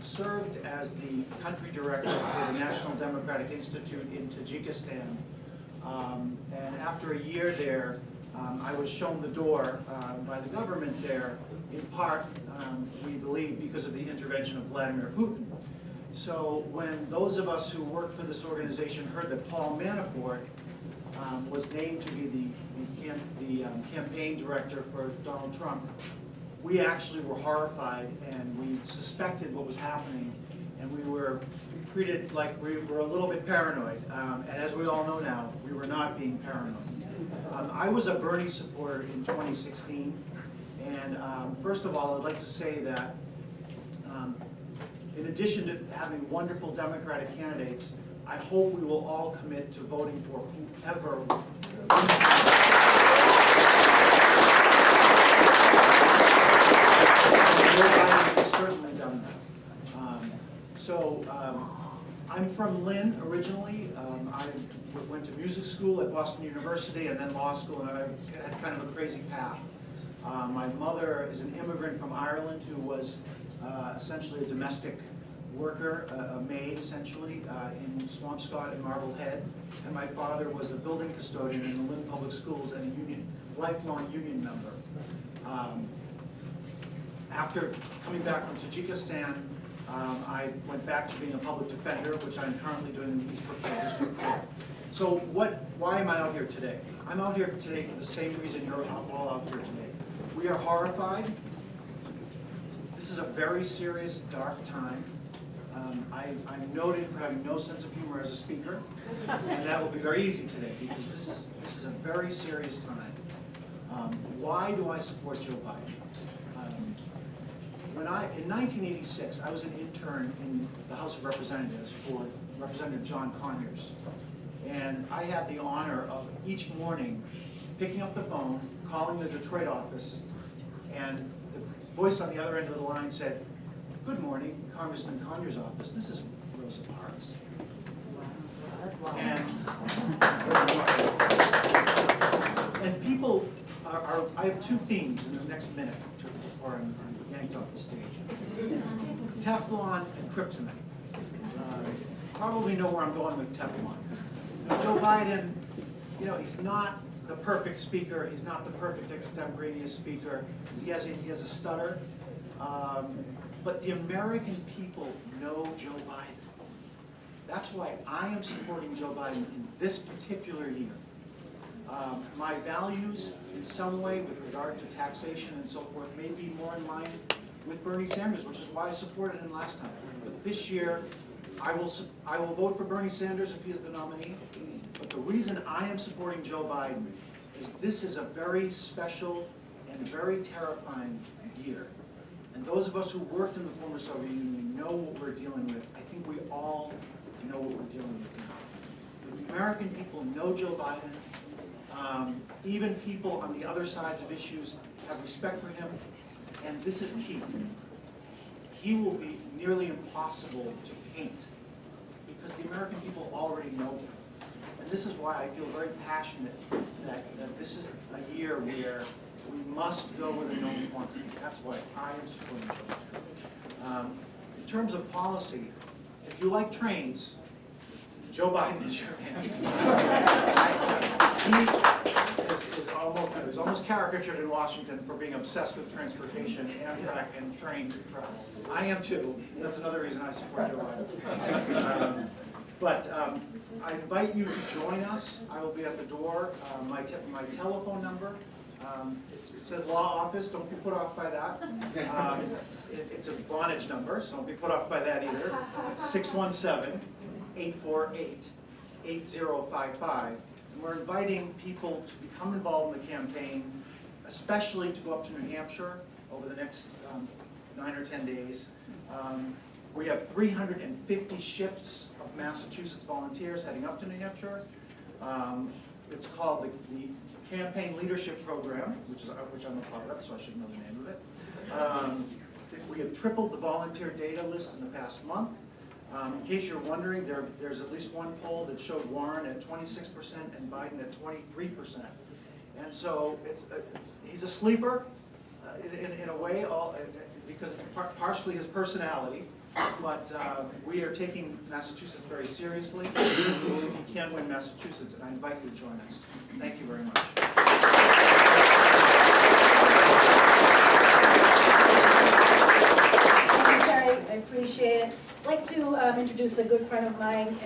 served as the country director for the National Democratic Institute in Tajikistan. And after a year there, I was shown the door by the government there, in part, we believe, because of the intervention of Vladimir Putin. So when those of us who worked for this organization heard that Paul Manafort was named to be the campaign director for Donald Trump, we actually were horrified, and we suspected what was happening, and we were treated like we were a little bit paranoid. And as we all know now, we were not being paranoid. I was a Bernie supporter in 2016, and first of all, I'd like to say that in addition to having wonderful Democratic candidates, I hope we will all commit to voting for whoever. Joe Biden has certainly done that. I'm from Lynn originally. I went to music school at Boston University and then law school, and I had kind of a crazy path. My mother is an immigrant from Ireland who was essentially a domestic worker, a maid essentially, in Swampscott and Marblehead. And my father was a building custodian in the Lynn Public Schools and a lifelong union member. After coming back from Tajikistan, I went back to being a public defender, which I'm currently doing in the West Brookfield District Court. So why am I out here today? I'm out here today for the same reason you're all out here today. We are horrified. This is a very serious, dark time. I'm noted for having no sense of humor as a speaker, and that will be very easy today because this is a very serious time. Why do I support Joe Biden? In 1986, I was an intern in the House of Representatives for Representative John Conyers, and I had the honor of each morning picking up the phone, calling the Detroit office, and the voice on the other end of the line said, "Good morning, Congressman Conyers' office. This is Rosa Parks." And people I have 2 themes in the next minute before I'm yanked off the stage. Teflon and kryptonite. Probably know where I'm going with Teflon. Joe Biden, you know, he's not the perfect speaker. He's not the perfect extemporaneous speaker. He has a stutter. But the American people know Joe Biden. That's why I am supporting Joe Biden in this particular year. My values, in some way, with regard to taxation and so forth, may be more in line with Bernie Sanders, which is why I supported him last time. But this year, I will vote for Bernie Sanders if he is the nominee. But The reason I am supporting Joe Biden is this is a very special and very terrifying year. And those of us who worked in the former Soviet Union know what we're dealing with. I think we all know what we're dealing with now. The American people know Joe Biden. Even people on the other sides of issues have respect for him. And this is key. He will be nearly impossible to paint because the American people already know him. And this is why I feel very passionate that this is a year where we must go with a known quantity. That's why I am supporting Joe. In terms of policy, if you like trains, Joe Biden is your man. He is almost caricatured in Washington for being obsessed with transportation, Amtrak, and train travel. I am too. That's another reason I support Joe Biden. I invite you to join us. I will be at the door. My telephone number, it says law office. Don't be put off by that. It's a bondage number, so don't be put off by that either. It's 617-848-8055. And we're inviting people to become involved in the campaign, especially to go up to New Hampshire over the next 9 or 10 days. We have 350 shifts of Massachusetts volunteers heading up to New Hampshire. It's called the Campaign Leadership Program, which I'm a part of, so I should know the name of it. We have tripled the volunteer data list in the past month. In case you're wondering, there's at least one poll that showed Warren at 26% and Biden at 23%. And so he's a sleeper in a way, because it's partially his personality. But we are taking Massachusetts very seriously. We believe he can win Massachusetts, and I invite you to join us. Thank you very much. Thank you, Terry. I appreciate it. I'd like to introduce a good friend of mine,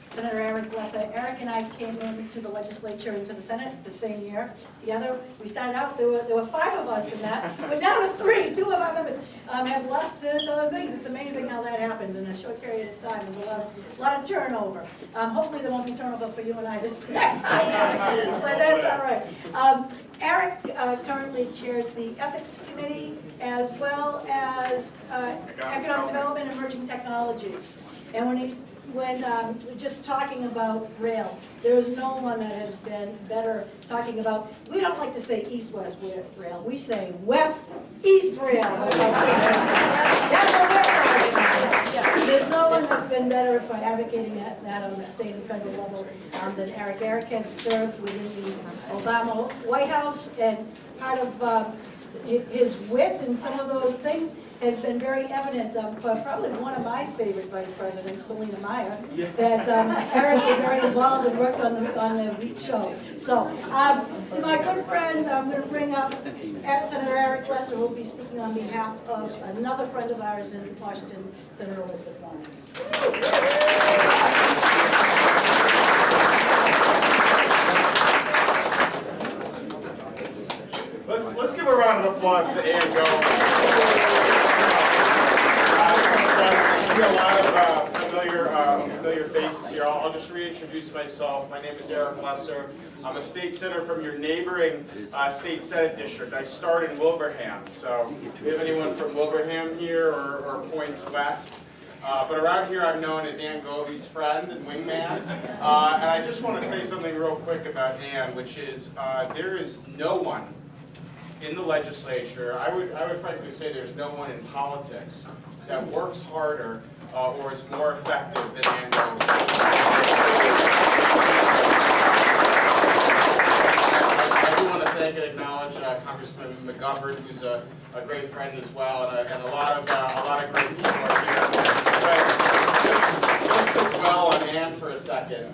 Senator Eric Lesser. Eric and I came into the legislature, into the Senate the same year together. We started out, there were 5 of us in that. We're down to 3. 2 of our members have left to other things. It's amazing how that happens in a short period of time. There's a lot of turnover. Hopefully there won't be turnover for you and I this next time, Eric, but that's all right. Eric currently chairs the Ethics Committee as well as Economic Development and Emerging Technologies. And when just talking about rail, there is no one that has been better talking about, we don't like to say east-west rail, we say west-east rail. There's no one that's been better for advocating that on the state and federal level than Eric. Eric has served within the Obama White House, and part of his wit and some of those things has been very evident for probably one of my favorite vice presidents, Selena Meyer, that Eric was very involved and worked on the show. So, to my good friend, I'm going to bring up Senator Eric Lesser, who will be speaking on behalf of another friend of ours in Washington, Senator Elizabeth Warren. Let's give a round of applause to Ann Go. I see a lot of familiar faces here. I'll just reintroduce myself. My name is Eric Lesser. I'm a state senator from your neighboring state senate district. I start in Wilbraham. So do we have anyone from Wilbraham here or points west? But around here I'm known as Ann Govey's friend and wingman. And I just want to say something real quick about Ann, which is there is no one in the legislature, I would frankly say there's no one in politics that works harder or is more effective than Ann Govey. I do want to thank and acknowledge Congressman McGovern, who's a great friend as well, and a lot of great people are here. But just to dwell on Ann for a second.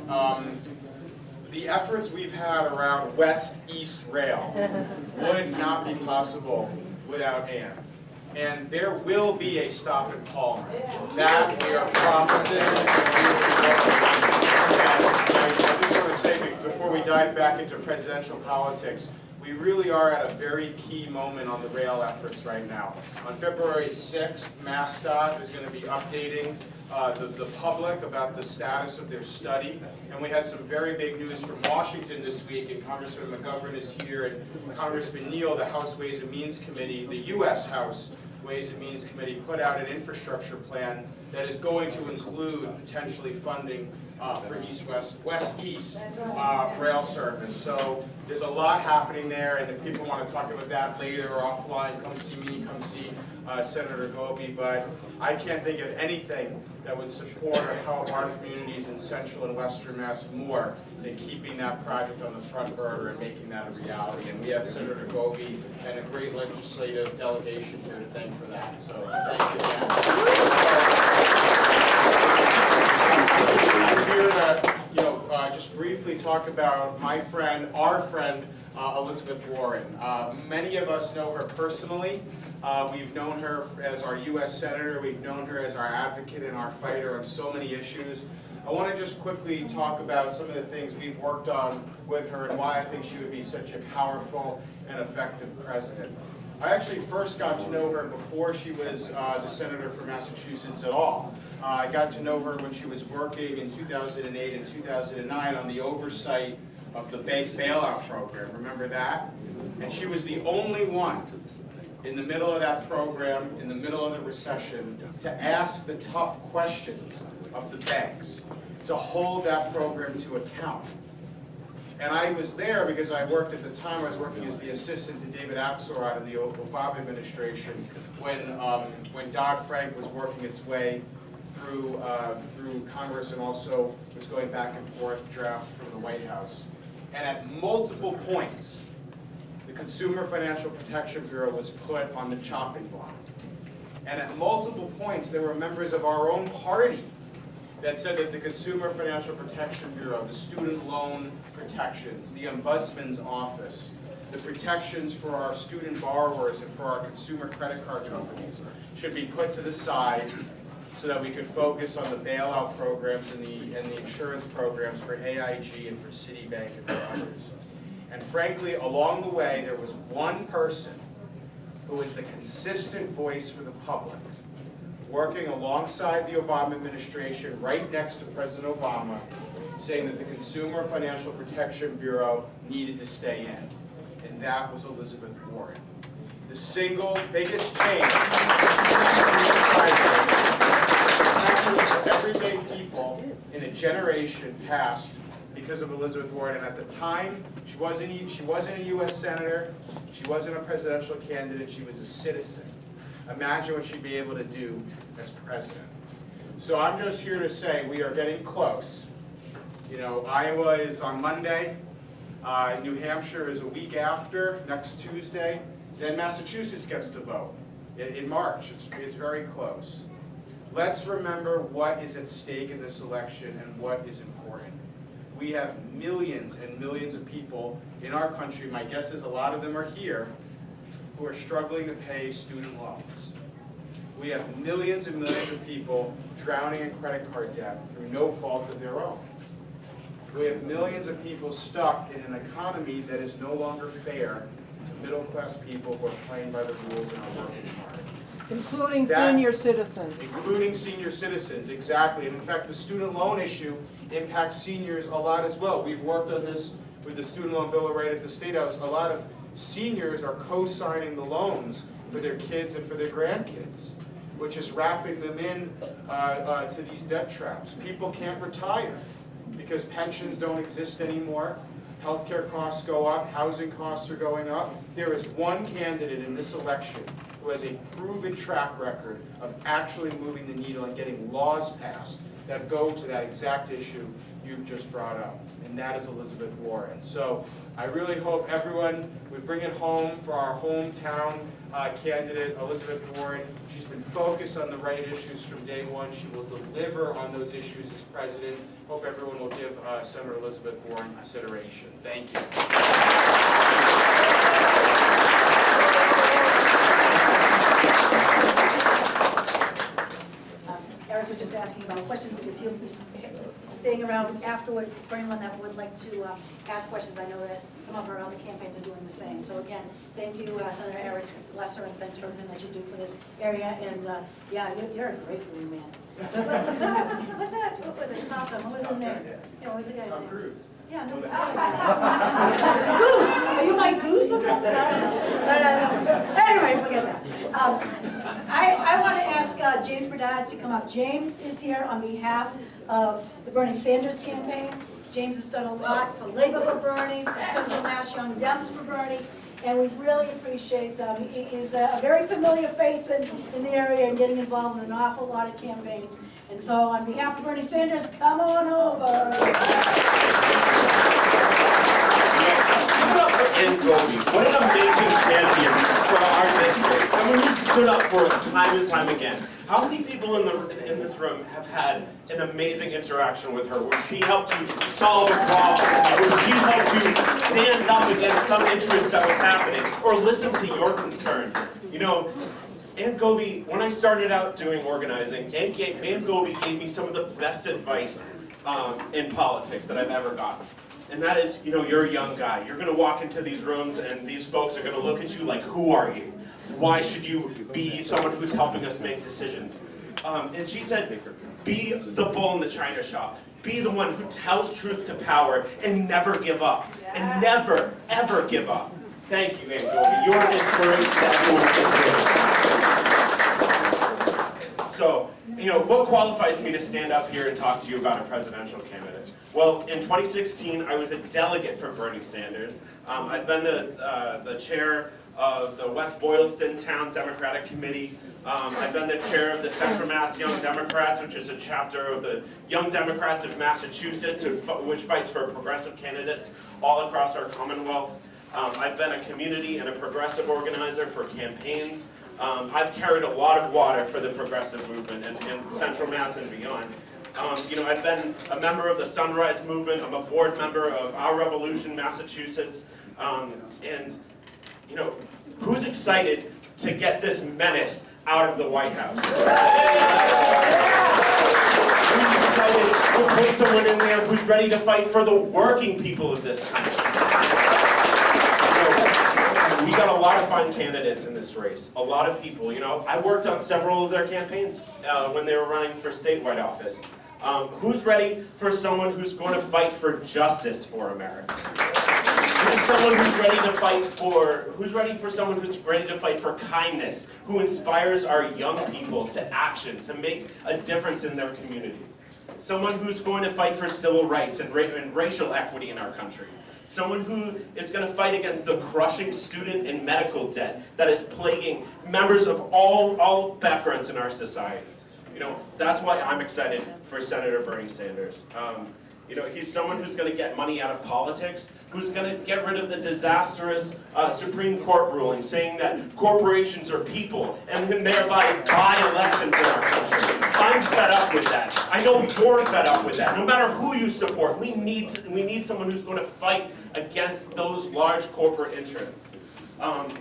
The efforts we've had around West-East Rail would not be possible without Ann. And there will be a stop in Palmer. That we are promising. I just want to say, before we dive back into presidential politics, we really are at a very key moment on the rail efforts right now. On February 6th, MassDOT is going to be updating the public about the status of their study. And we had some very big news from Washington this week, and Congressman McGovern is here, and Congressman Neal, the House Ways and Means Committee, the U.S. House Ways and Means Committee, put out an infrastructure plan that is going to include potentially funding for East-West, West-East rail service. So there's a lot happening there, and if people want to talk about that later or offline, come see me, come see Senator Goby. But I can't think of anything that would support or help our communities in Central and Western Mass more than keeping that project on the front burner and making that a reality. And we have Senator Goby and a great legislative delegation here to thank for that. So thank you again. I'm here to, just briefly talk about my friend, our friend, Elizabeth Warren. Many of us know her personally. We've known her as our U.S. Senator. We've known her as our advocate and our fighter on so many issues. I want to just quickly talk about some of the things we've worked on with her and why I think she would be such a powerful and effective president. I actually first got to know her before she was the senator for Massachusetts at all. I got to know her when she was working in 2008 and 2009 on the oversight of the bank bailout program. Remember that? And she was the only one in the middle of that program, in the middle of the recession, to ask the tough questions of the banks, to hold that program to account. And I was there because I worked at the time, I was working as the assistant to David Axelrod in the Obama administration when Dodd-Frank was working its way through Congress and also was going back and forth draft from the White House. And at multiple points, the Consumer Financial Protection Bureau was put on the chopping block. And at multiple points, there were members of our own party that said that the Consumer Financial Protection Bureau, the student loan protections, the Ombudsman's office, the protections for our student borrowers and for our consumer credit card companies should be put to the side so that we could focus on the bailout programs and the insurance programs for AIG and for Citibank and for others. And frankly, along the way, there was one person who was the consistent voice for the public, working alongside the Obama administration, right next to President Obama, saying that the Consumer Financial Protection Bureau needed to stay in. And that was Elizabeth Warren. The single biggest change for everyday people in a generation passed because of Elizabeth Warren. And at the time, she wasn't a U.S. Senator, she wasn't a presidential candidate, she was a citizen. Imagine what she'd be able to do as president. So I'm just here to say we are getting close. You know, Iowa is on Monday, New Hampshire is a week after, next Tuesday, then Massachusetts gets to vote in March. It's very close. Let's remember what is at stake in this election and what is important. We have millions and millions of people in our country, my guess is a lot of them are here, who are struggling to pay student loans. We have millions and millions of people drowning in credit card debt through no fault of their own. We have millions of people stuck in an economy that is no longer fair to middle-class people who are playing by the rules and are working hard. Including senior citizens. Including senior citizens, exactly. And in fact, the student loan issue impacts seniors a lot as well. We've worked on this with the student loan bill right at the State House. A lot of seniors are co-signing the loans for their kids and for their grandkids, which is wrapping them in to these debt traps. People can't retire because pensions don't exist anymore. Healthcare costs go up, housing costs are going up. There is one candidate in this election who has a proven track record of actually moving the needle and getting laws passed that go to that exact issue you've just brought up, and that is Elizabeth Warren. So I really hope everyone would bring it home for our hometown candidate, Elizabeth Warren. She's been focused on the right issues from day one. She will deliver on those issues as president. Hope everyone will give Senator Elizabeth Warren consideration. Thank you. Eric was just asking about questions because he'll be staying around afterward for anyone that would like to ask questions. I know that some of our other campaigns are doing the same. So again, thank you, Senator Eric Lesser, and thanks for everything that you do for this area. And yeah, you're a great blue man. What's that? What was it? Tom, what was his name? Yeah, what was the guy's name? Cruise. Yeah, no. Goose! Are you my goose or something? I don't know. Anyway, forget that. I want to ask James Bernard to come up. James is here on behalf of the Bernie Sanders campaign. James has done a lot for Labor for Bernie, for Central Mass Young Dems for Bernie, and we really appreciate, he is a very familiar face in the area and getting involved in an awful lot of campaigns. And so on behalf of Bernie Sanders, come on over. And Goldie, what an amazing champion for our district. Someone who stood up for us time and time again. How many people in this room have had an amazing interaction with her, where she helped you solve a problem, where she helped you stand up against some interest that was happening, or listen to your concern? You know, Aunt Gobi, when I started out doing organizing, Aunt Gobi gave me some of the best advice in politics that I've ever gotten. And that is, you know, you're a young guy. You're going to walk into these rooms and these folks are going to look at you like, who are you? Why should you be someone who's helping us make decisions? And she said, be the bull in the china shop. Be the one who tells truth to power and never give up. And never, ever give up. Thank you, Aunt Gobi. You're an inspiration. So, you know, what qualifies me to stand up here and talk to you about a presidential candidate? Well, in 2016, I was a delegate for Bernie Sanders. I've been the chair of the West Boylston Town Democratic Committee. I've been the chair of the Central Mass Young Democrats, which is a chapter of the Young Democrats of Massachusetts, which fights for progressive candidates all across our Commonwealth. I've been a community and a progressive organizer for campaigns. I've carried a lot of water for the progressive movement in Central Mass and beyond. You know, I've been a member of the Sunrise Movement. I'm a board member of Our Revolution, Massachusetts. And, you know, who's excited to get this menace out of the White House? Who's excited to put someone in there who's ready to fight for the working people of this country? We got a lot of fine candidates in this race. A lot of people, you know, I worked on several of their campaigns when they were running for statewide office. Who's ready for someone who's going to fight for justice for America? Who's someone who's ready to fight for, someone who's ready to fight for kindness, who inspires our young people to action, to make a difference in their community? Someone who's going to fight for civil rights and racial equity in our country. Someone who is going to fight against the crushing student and medical debt that is plaguing members of all backgrounds in our society. You know, that's why I'm excited for Senator Bernie Sanders. You know, he's someone who's going to get money out of politics, who's going to get rid of the disastrous Supreme Court ruling saying that corporations are people and then thereby buy elections in our country. I'm fed up with that. I know you're fed up with that. No matter who you support, we need someone who's going to fight against those large corporate interests.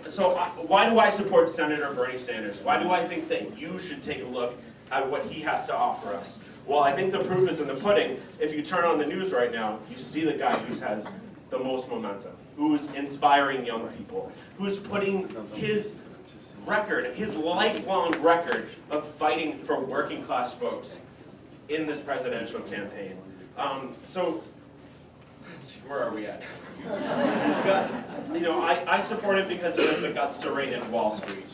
So why do I support Senator Bernie Sanders? Why do I think that you should take a look at what he has to offer us? Well, I think the proof is in the pudding. If you turn on the news right now, you see the guy who has the most momentum, who's inspiring young people, who's putting his record, his lifelong record of fighting for working class folks in this presidential campaign. So, let's see, where are we at? You know, I support him because he has the guts to rein in Wall Street.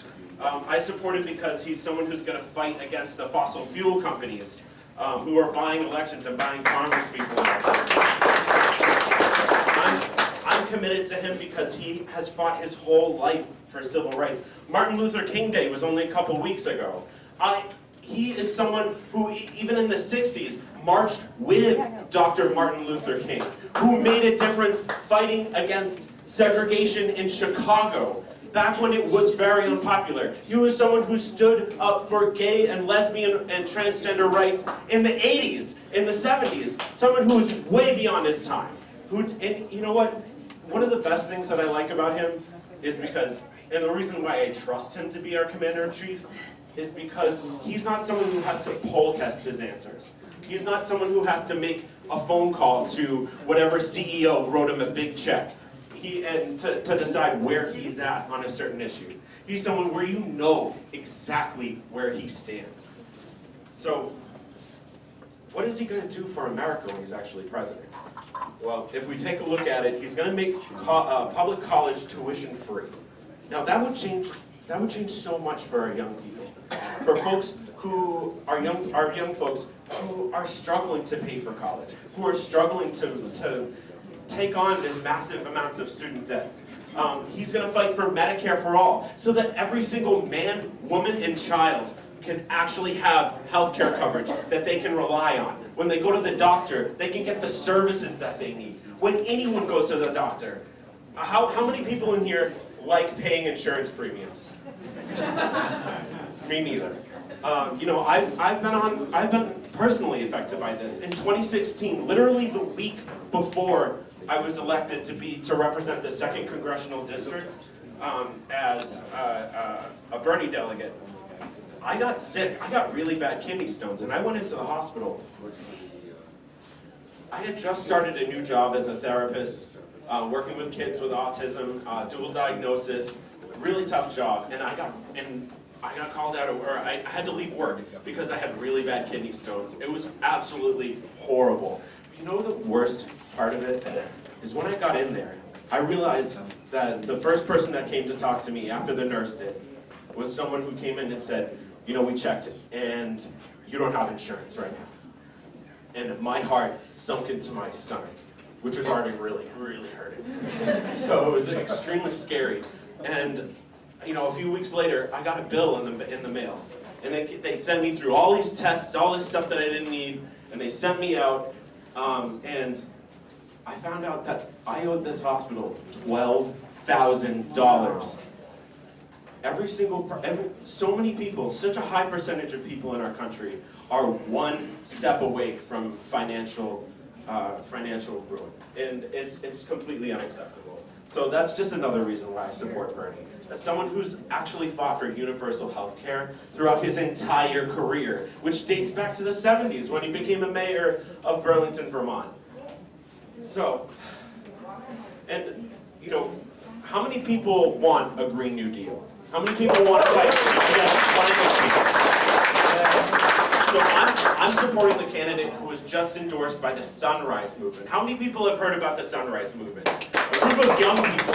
I support him because he's someone who's going to fight against the fossil fuel companies who are buying elections and buying congresspeople elections. I'm committed to him because he has fought his whole life for civil rights. Martin Luther King Day was only a couple weeks ago. He is someone who, even in the 60s, marched with Dr. Martin Luther King, who made a difference fighting against segregation in Chicago, back when it was very unpopular. He was someone who stood up for gay and lesbian and transgender rights in the 80s, in the 70s. Someone who was way beyond his time. And you know what? One of the best things that I like about him is because, and the reason why I trust him to be our commander-in-chief, is because he's not someone who has to poll test his answers. He's not someone who has to make a phone call to whatever CEO wrote him a big check. To decide where he's at on a certain issue. He's someone where you know exactly where he stands. So, what is he going to do for America when he's actually president? Well, if we take a look at it, he's going to make public college tuition free. Now that would change so much for our young people, for folks who are young folks who are struggling to pay for college, who are struggling to take on this massive amounts of student debt. He's going to fight for Medicare for all, so that every single man, woman, and child can actually have health care coverage that they can rely on. When they go to the doctor, they can get the services that they need. When anyone goes to the doctor, how many people in here like paying insurance premiums? Me neither. You know, I've been personally affected by this. In 2016, literally the week before I was elected to represent the 2nd Congressional District as a Bernie delegate, I got sick. I got really bad kidney stones, and I went into the hospital. I had just started a new job as a therapist, working with kids with autism, dual diagnosis, really tough job, and I got called out of, or I had to leave work because I had really bad kidney stones. It was absolutely horrible. You know the worst part of it is when I got in there, I realized that the first person that came to talk to me after the nurse did was someone who came in and said, you know, we checked it, and you don't have insurance right now. And my heart sunk into my stomach, which was already really, really hurting. So it was extremely scary. And you know, a few weeks later, I got a bill in the mail, and they sent me through all these tests, all this stuff that I didn't need, and they sent me out, and I found out that I owed this hospital $12,000. So many people, such a high percentage of people in our country are one step away from financial ruin, and it's completely unacceptable. So that's just another reason why I support Bernie. As someone who's actually fought for universal health care throughout his entire career, which dates back to the 70s when he became a mayor of Burlington, Vermont. So, and you know, how many people want a Green New Deal? How many people want to fight against climate change? So I'm supporting the candidate who was just endorsed by the Sunrise Movement. How many people have heard about the Sunrise Movement? A group of young people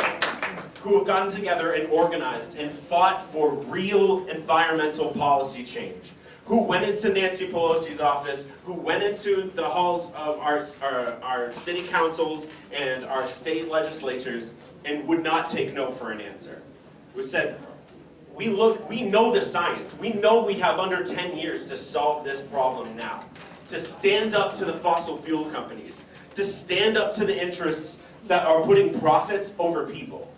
who have gotten together and organized and fought for real environmental policy change, who went into Nancy Pelosi's office, who went into the halls of our city councils and our state legislatures and would not take no for an answer. We said, we know the science. We know we have under 10 years to solve this problem now. To stand up to the fossil fuel companies. To stand up to the interests that are putting profits over people.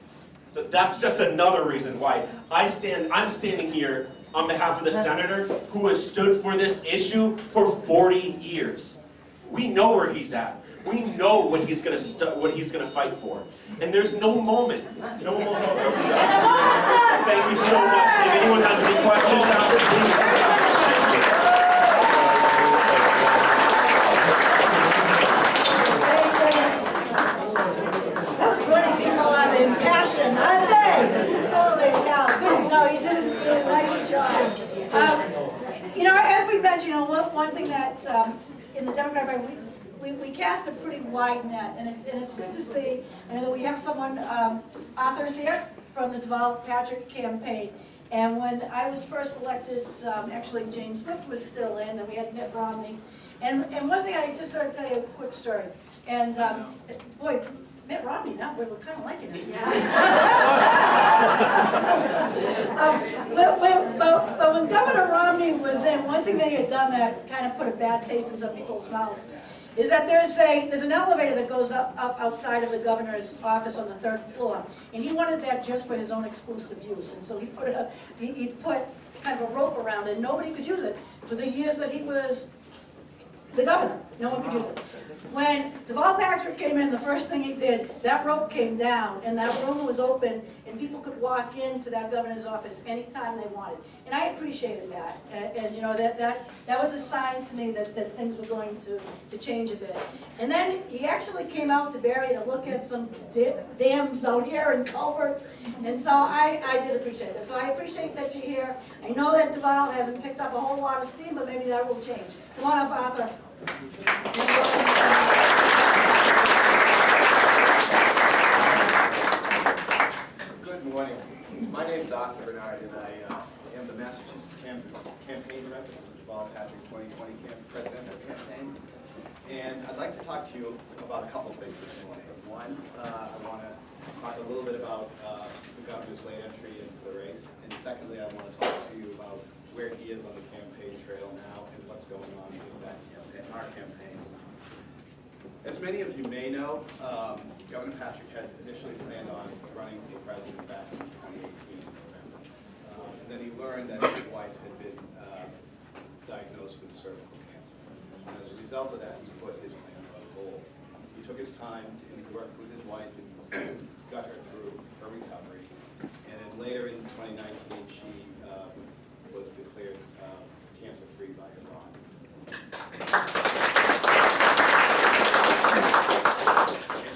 So that's just another reason why I'm standing here on behalf of the senator who has stood for this issue for 40 years. We know where he's at. We know what he's gonna fight for. And there's no moment. Thank you so much. If anyone has any questions after, please. Those pretty people have impassion, aren't they? Holy cow. No, you did a nice job. You know, as we mentioned, one thing that in the Democratic Party, we cast a pretty wide net, and it's good to see. And that we have someone, authors here from the Develop Patrick campaign. And when I was first elected, actually Jane Swift was still in, and we had Mitt Romney. And one thing I just sort of tell you a quick story. And boy, Mitt Romney, now we're kind of liking it. Yeah. But when Governor Romney was in, one thing that he had done that kind of put a bad taste in some people's mouths is that there's an elevator that goes up outside of the governor's office on the 3rd floor, and he wanted that just for his own exclusive use, and so he put kind of a rope around it, and nobody could use it for the years that he was the governor. No one could use it. When Deval Patrick came in, the first thing he did, that rope came down and that room was open and people could walk into that governor's office anytime they wanted. And I appreciated that. And you know, that was a sign to me that things were going to change a bit. And then he actually came out to Barry to look at some dams out here and culverts. And so I did appreciate that. So I appreciate that you're here. I know that Deval hasn't picked up a whole lot of steam, but maybe that will change. Come on up, Arthur. Good morning. My name is Arthur Bernard, and I am the Massachusetts campaign director for the Deval Patrick 2020 presidential campaign. And I'd like to talk to you about a couple things this morning. One, I want to talk a little bit about the governor's late entry into the race. And secondly, I want to talk to you about where he is on the campaign trail now and what's going on in our campaign. As many of you may know, Governor Patrick had initially planned on running for president back in 2018 in November. And then he learned that his wife had been diagnosed with cervical cancer. And as a result of that, he put his plans on hold. He took his time and he worked with his wife and got her through her recovery. And then later in 2019, she was declared cancer-free by her doctors.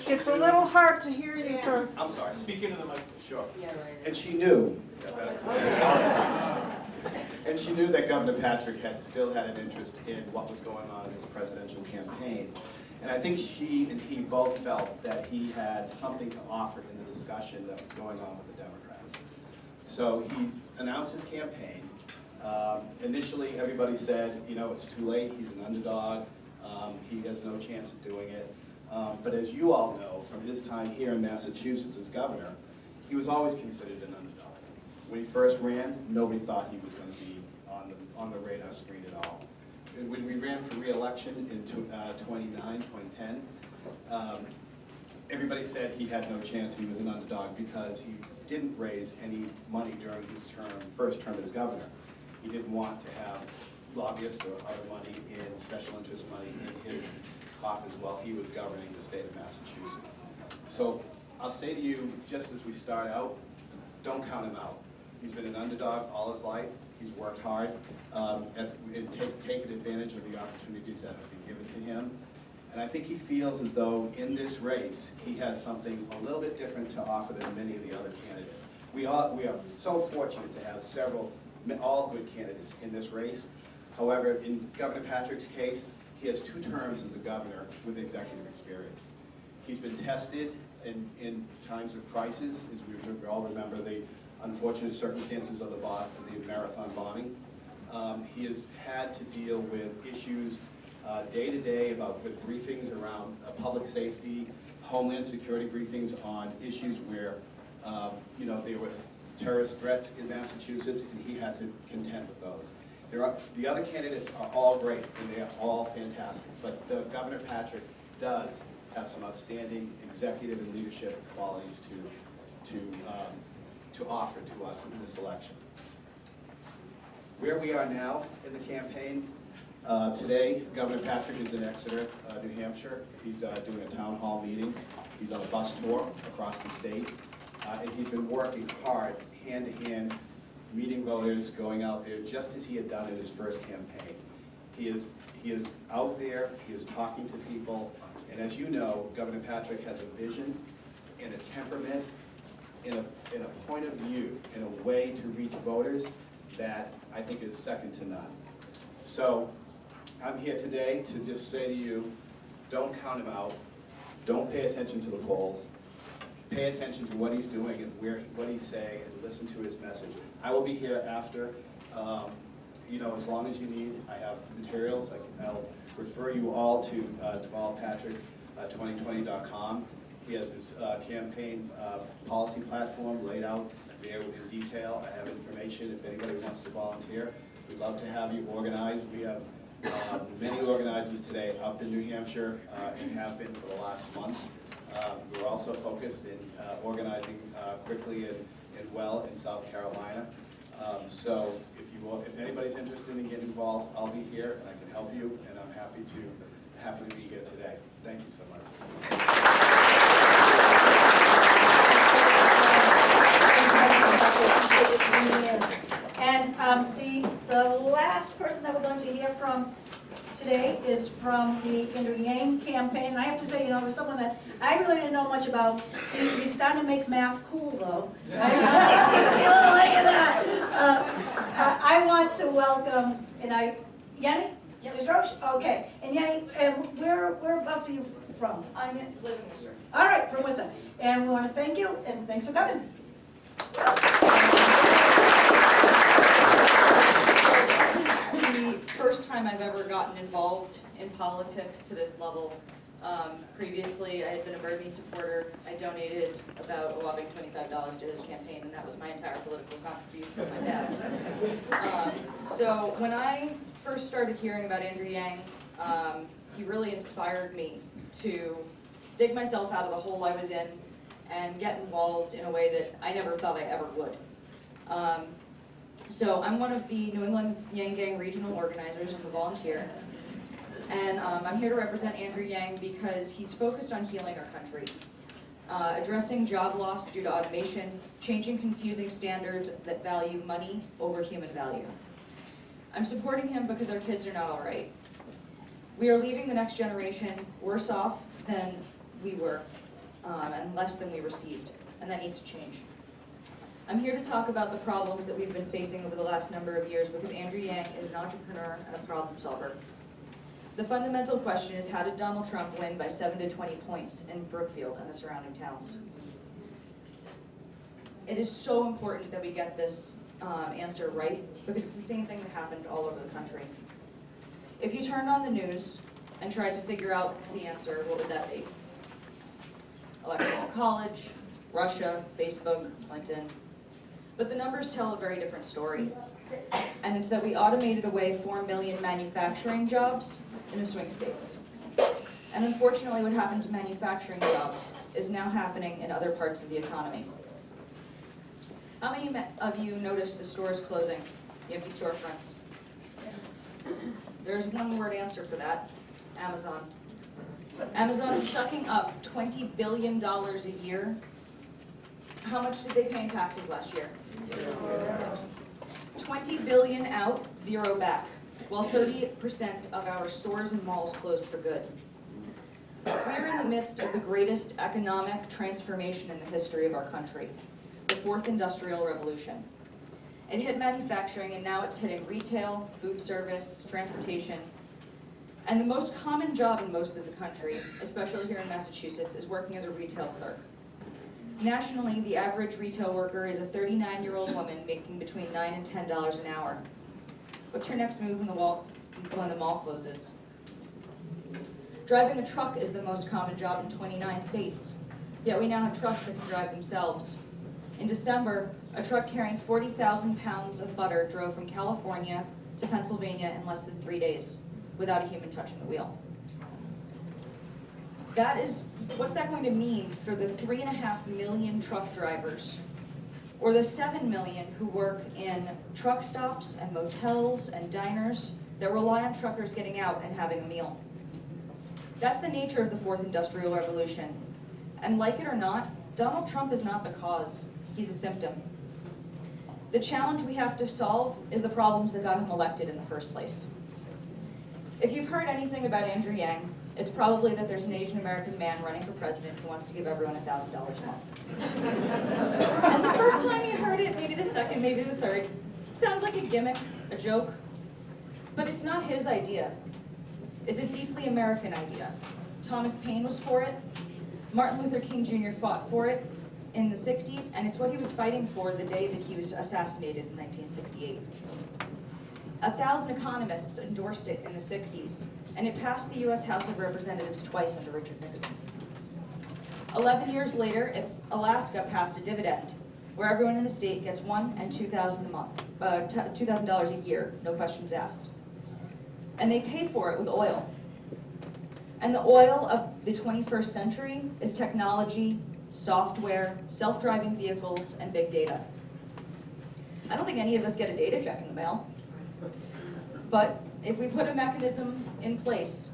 It's a little hard to hear you, sir. I'm sorry, speak into the mic. Sure. Yeah, right. And she knew, is that better? And she knew that Governor Patrick still had an interest in what was going on in his presidential campaign. And I think she and he both felt that he had something to offer in the discussion that was going on with the Democrats. So he announced his campaign. Initially, everybody said, you know, it's too late, he's an underdog, he has no chance of doing it. But as you all know, from his time here in Massachusetts as governor, he was always considered an underdog. When he first ran, nobody thought he was going to be on the radar screen at all. And when we ran for re-election in 2010, everybody said he had no chance, he was an underdog because he didn't raise any money during his first term as governor. He didn't want to have lobbyists or other money in special interest money in his office while he was governing the state of Massachusetts. So I'll say to you, just as we start out, don't count him out. He's been an underdog all his life. He's worked hard and taken advantage of the opportunities that have been given to him. And I think he feels as though in this race, he has something a little bit different to offer than many of the other candidates. We are so fortunate to have all good candidates in this race. However, in Governor Patrick's case, he has 2 terms as a governor with executive experience. He's been tested in times of crisis, as we all remember the unfortunate circumstances of the marathon bombing. He has had to deal with issues day to day with briefings around public safety, homeland security briefings on issues where you know, there was terrorist threats in Massachusetts, and he had to contend with those. The other candidates are all great, and they are all fantastic, but Governor Patrick does have some outstanding executive and leadership qualities to offer to us in this election. Where we are now in the campaign, today, Governor Patrick is in Exeter, New Hampshire. He's doing a town hall meeting. He's on a bus tour across the state, and he's been working hard, hand-to-hand, meeting voters, going out there, just as he had done in his first campaign. He is out there, he is talking to people, and as you know, Governor Patrick has a vision and a temperament and a point of view and a way to reach voters that I think is second to none. So I'm here today to just say to you, don't count him out, don't pay attention to the polls, pay attention to what he's doing and what he's saying, and listen to his message. I will be here after, you know, as long as you need. I have materials. I'll refer you all to devalpatrick2020.com. He has his campaign policy platform laid out there in detail. I have information if anybody wants to volunteer. We'd love to have you organize. We have many organizers today up in New Hampshire and have been for the last month. We're also focused in organizing quickly and well in South Carolina. So if anybody's interested in getting involved, I'll be here and I can help you, and I'm happy to happy to be here today. Thank you so much. And the last person that we're going to hear from today is from the Andrew Yang campaign. And I have to say, it was someone that I really didn't know much about. He's starting to make math cool, though. Look at that. I want to welcome, Yenny? Yep. Okay. And Yenny, whereabouts are you from? I'm in living Worcester. All right, from Worcester. And we want to thank you, and thanks for coming. This is the first time I've ever gotten involved in politics to this level. Previously, I had been a Bernie supporter. I donated about a whopping $25 to his campaign, and that was my entire political contribution at my desk. So when I first started hearing about Andrew Yang, he really inspired me to dig myself out of the hole I was in and get involved in a way that I never thought I ever would. So I'm one of the New England Yang Gang regional organizers. I'm a volunteer. And I'm here to represent Andrew Yang because he's focused on healing our country, addressing job loss due to automation, changing confusing standards that value money over human value. I'm supporting him because our kids are not all right. We are leaving the next generation worse off than we were, and less than we received, and that needs to change. I'm here to talk about the problems that we've been facing over the last number of years because Andrew Yang is an entrepreneur and a problem solver. The fundamental question is, how did Donald Trump win by 7 to 20 points in Brookfield and the surrounding towns? It is so important that we get this answer right because it's the same thing that happened all over the country. If you turned on the news and tried to figure out the answer, what would that be? Electoral college, Russia, Facebook, LinkedIn. But the numbers tell a very different story. And it's that we automated away 4 million manufacturing jobs in the swing states. And unfortunately, what happened to manufacturing jobs is now happening in other parts of the economy. How many of you noticed the stores closing, the empty storefronts? There's one word answer for that, Amazon. Amazon is sucking up $20 billion a year. How much did they pay in taxes last year? 20 billion out, 0 back, while 30% of our stores and malls closed for good. We're in the midst of the greatest economic transformation in the history of our country, the fourth industrial revolution. It hit manufacturing, and now it's hitting retail, food service, transportation. And the most common job in most of the country, especially here in Massachusetts, is working as a retail clerk. Nationally, the average retail worker is a 39-year-old woman making between $9 and $10 an hour. What's her next move when the mall closes? Driving a truck is the most common job in 29 states. Yet we now have trucks that can drive themselves. In December, a truck carrying 40,000 pounds of butter drove from California to Pennsylvania in less than 3 days without a human touching the wheel. What's that going to mean for the 3.5 million truck drivers, or the 7 million who work in truck stops and motels and diners that rely on truckers getting out and having a meal? That's the nature of the fourth industrial revolution. And like it or not, Donald Trump is not the cause. He's a symptom. The challenge we have to solve is the problems that got him elected in the first place. If you've heard anything about Andrew Yang, it's probably that there's an Asian American man running for president who wants to give everyone $1,000 a month. And the first time you heard it, maybe the second, maybe the third, it sounded like a gimmick, a joke. But it's not his idea. It's a deeply American idea. Thomas Paine was for it. Martin Luther King Jr. fought for it in the 60s, and it's what he was fighting for the day that he was assassinated in 1968. 1,000 economists endorsed it in the 60s, and it passed the U.S. House of Representatives twice under Richard Nixon. 11 years later, Alaska passed a dividend, where everyone in the state gets $1,000 and $2,000 a month, $2,000 a year, no questions asked. And they pay for it with oil. And the oil of the 21st century is technology, software, self-driving vehicles, and big data. I don't think any of us get a data check in the mail. But if we put a mechanism in place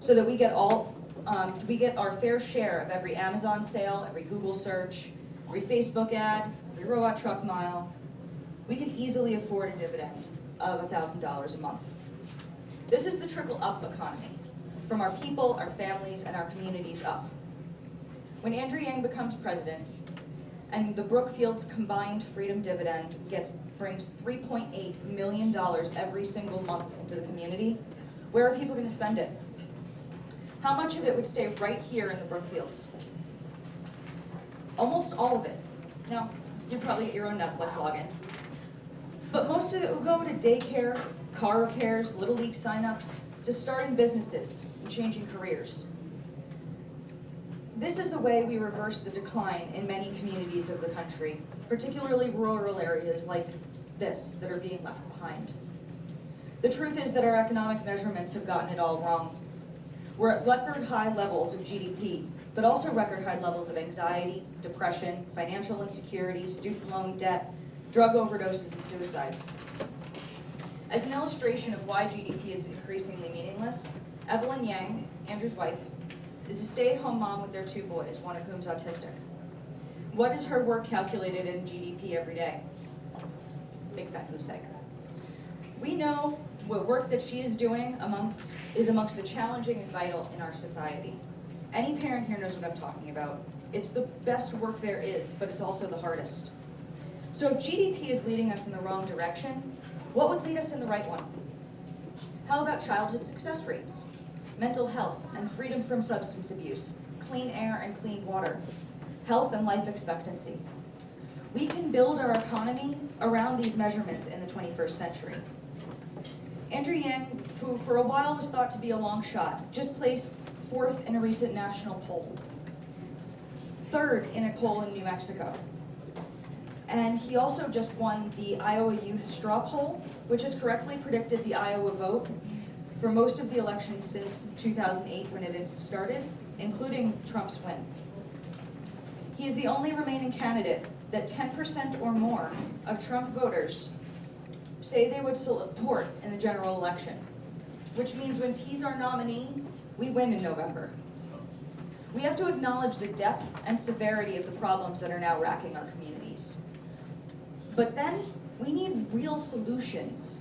so that we get our fair share of every Amazon sale, every Google search, every Facebook ad, every robot truck mile, we can easily afford a dividend of $1,000 a month. This is the trickle-up economy, from our people, our families, and our communities up. When Andrew Yang becomes president, and the Brookfield's combined freedom dividend brings $3.8 million every single month into the community, where are people going to spend it? How much of it would stay right here in the Brookfields? Almost all of it. Now, you're probably at your own Netflix login. But most of it will go to daycare, car repairs, Little League signups, to starting businesses and changing careers. This is the way we reverse the decline in many communities of the country, particularly rural areas like this that are being left behind. The truth is that our economic measurements have gotten it all wrong. We're at record high levels of GDP, but also record high levels of anxiety, depression, financial insecurity, student loan debt, drug overdoses, and suicides. As an illustration of why GDP is increasingly meaningless, Evelyn Yang, Andrew's wife, is a stay-at-home mom with their 2 boys, one of whom's autistic. What is her work calculated in GDP every day? Big fat goose egg. We know what work that she is doing is amongst the challenging and vital in our society. Any parent here knows what I'm talking about. It's the best work there is, but it's also the hardest. So if GDP is leading us in the wrong direction, what would lead us in the right one? How about childhood success rates, mental health and freedom from substance abuse, clean air and clean water, health and life expectancy? We can build our economy around these measurements in the 21st century. Andrew Yang, who for a while was thought to be a long shot, just placed 4th in a recent national poll, 3rd in a poll in New Mexico. And he also just won the Iowa Youth Straw Poll, which has correctly predicted the Iowa vote for most of the elections since 2008 when it had started, including Trump's win. He is the only remaining candidate that 10% or more of Trump voters say they would support in the general election, which means when he's our nominee, we win in November. We have to acknowledge the depth and severity of the problems that are now racking our communities. But then we need real solutions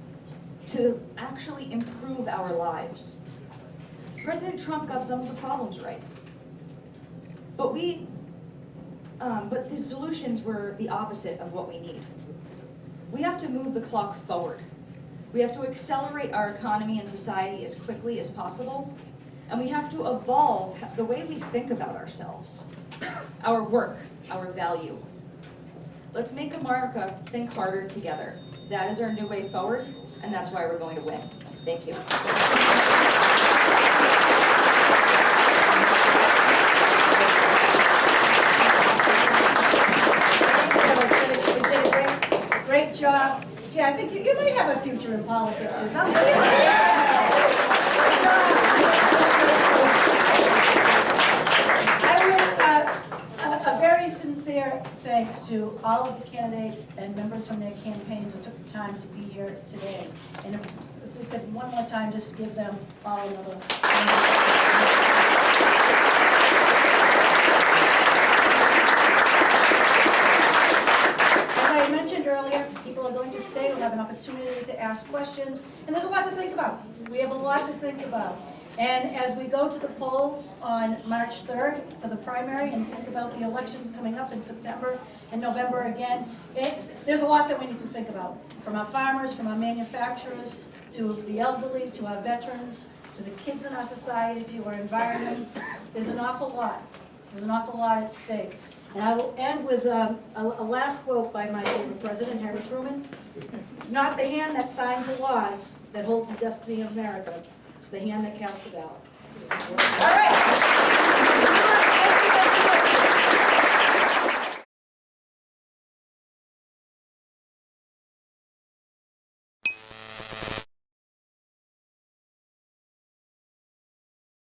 to actually improve our lives. President Trump got some of the problems right, but the solutions were the opposite of what we need. We have to move the clock forward. We have to accelerate our economy and society as quickly as possible, and we have to evolve the way we think about ourselves, our work, our value. Let's make America think harder together. That is our new way forward, and that's why we're going to win. Thank you. Great job. Gee, I think you might have a future in politics or something. A very sincere thanks to all of the candidates and members from their campaigns who took the time to be here today. And if we could one more time just give them all another. As I mentioned earlier, people are going to stay, we'll have an opportunity to ask questions, and there's a lot to think about. We have a lot to think about. And as we go to the polls on March 3rd for the primary and think about the elections coming up in September and November again, there's a lot that we need to think about. From our farmers, from our manufacturers, to the elderly, to our veterans, to the kids in our society, to our environment. There's an awful lot. There's an awful lot at stake. And I will end with a last quote by my favorite president, Harry Truman. It's not the hand that signs the laws that holds the destiny of America. It's the hand that casts the ballot. All right.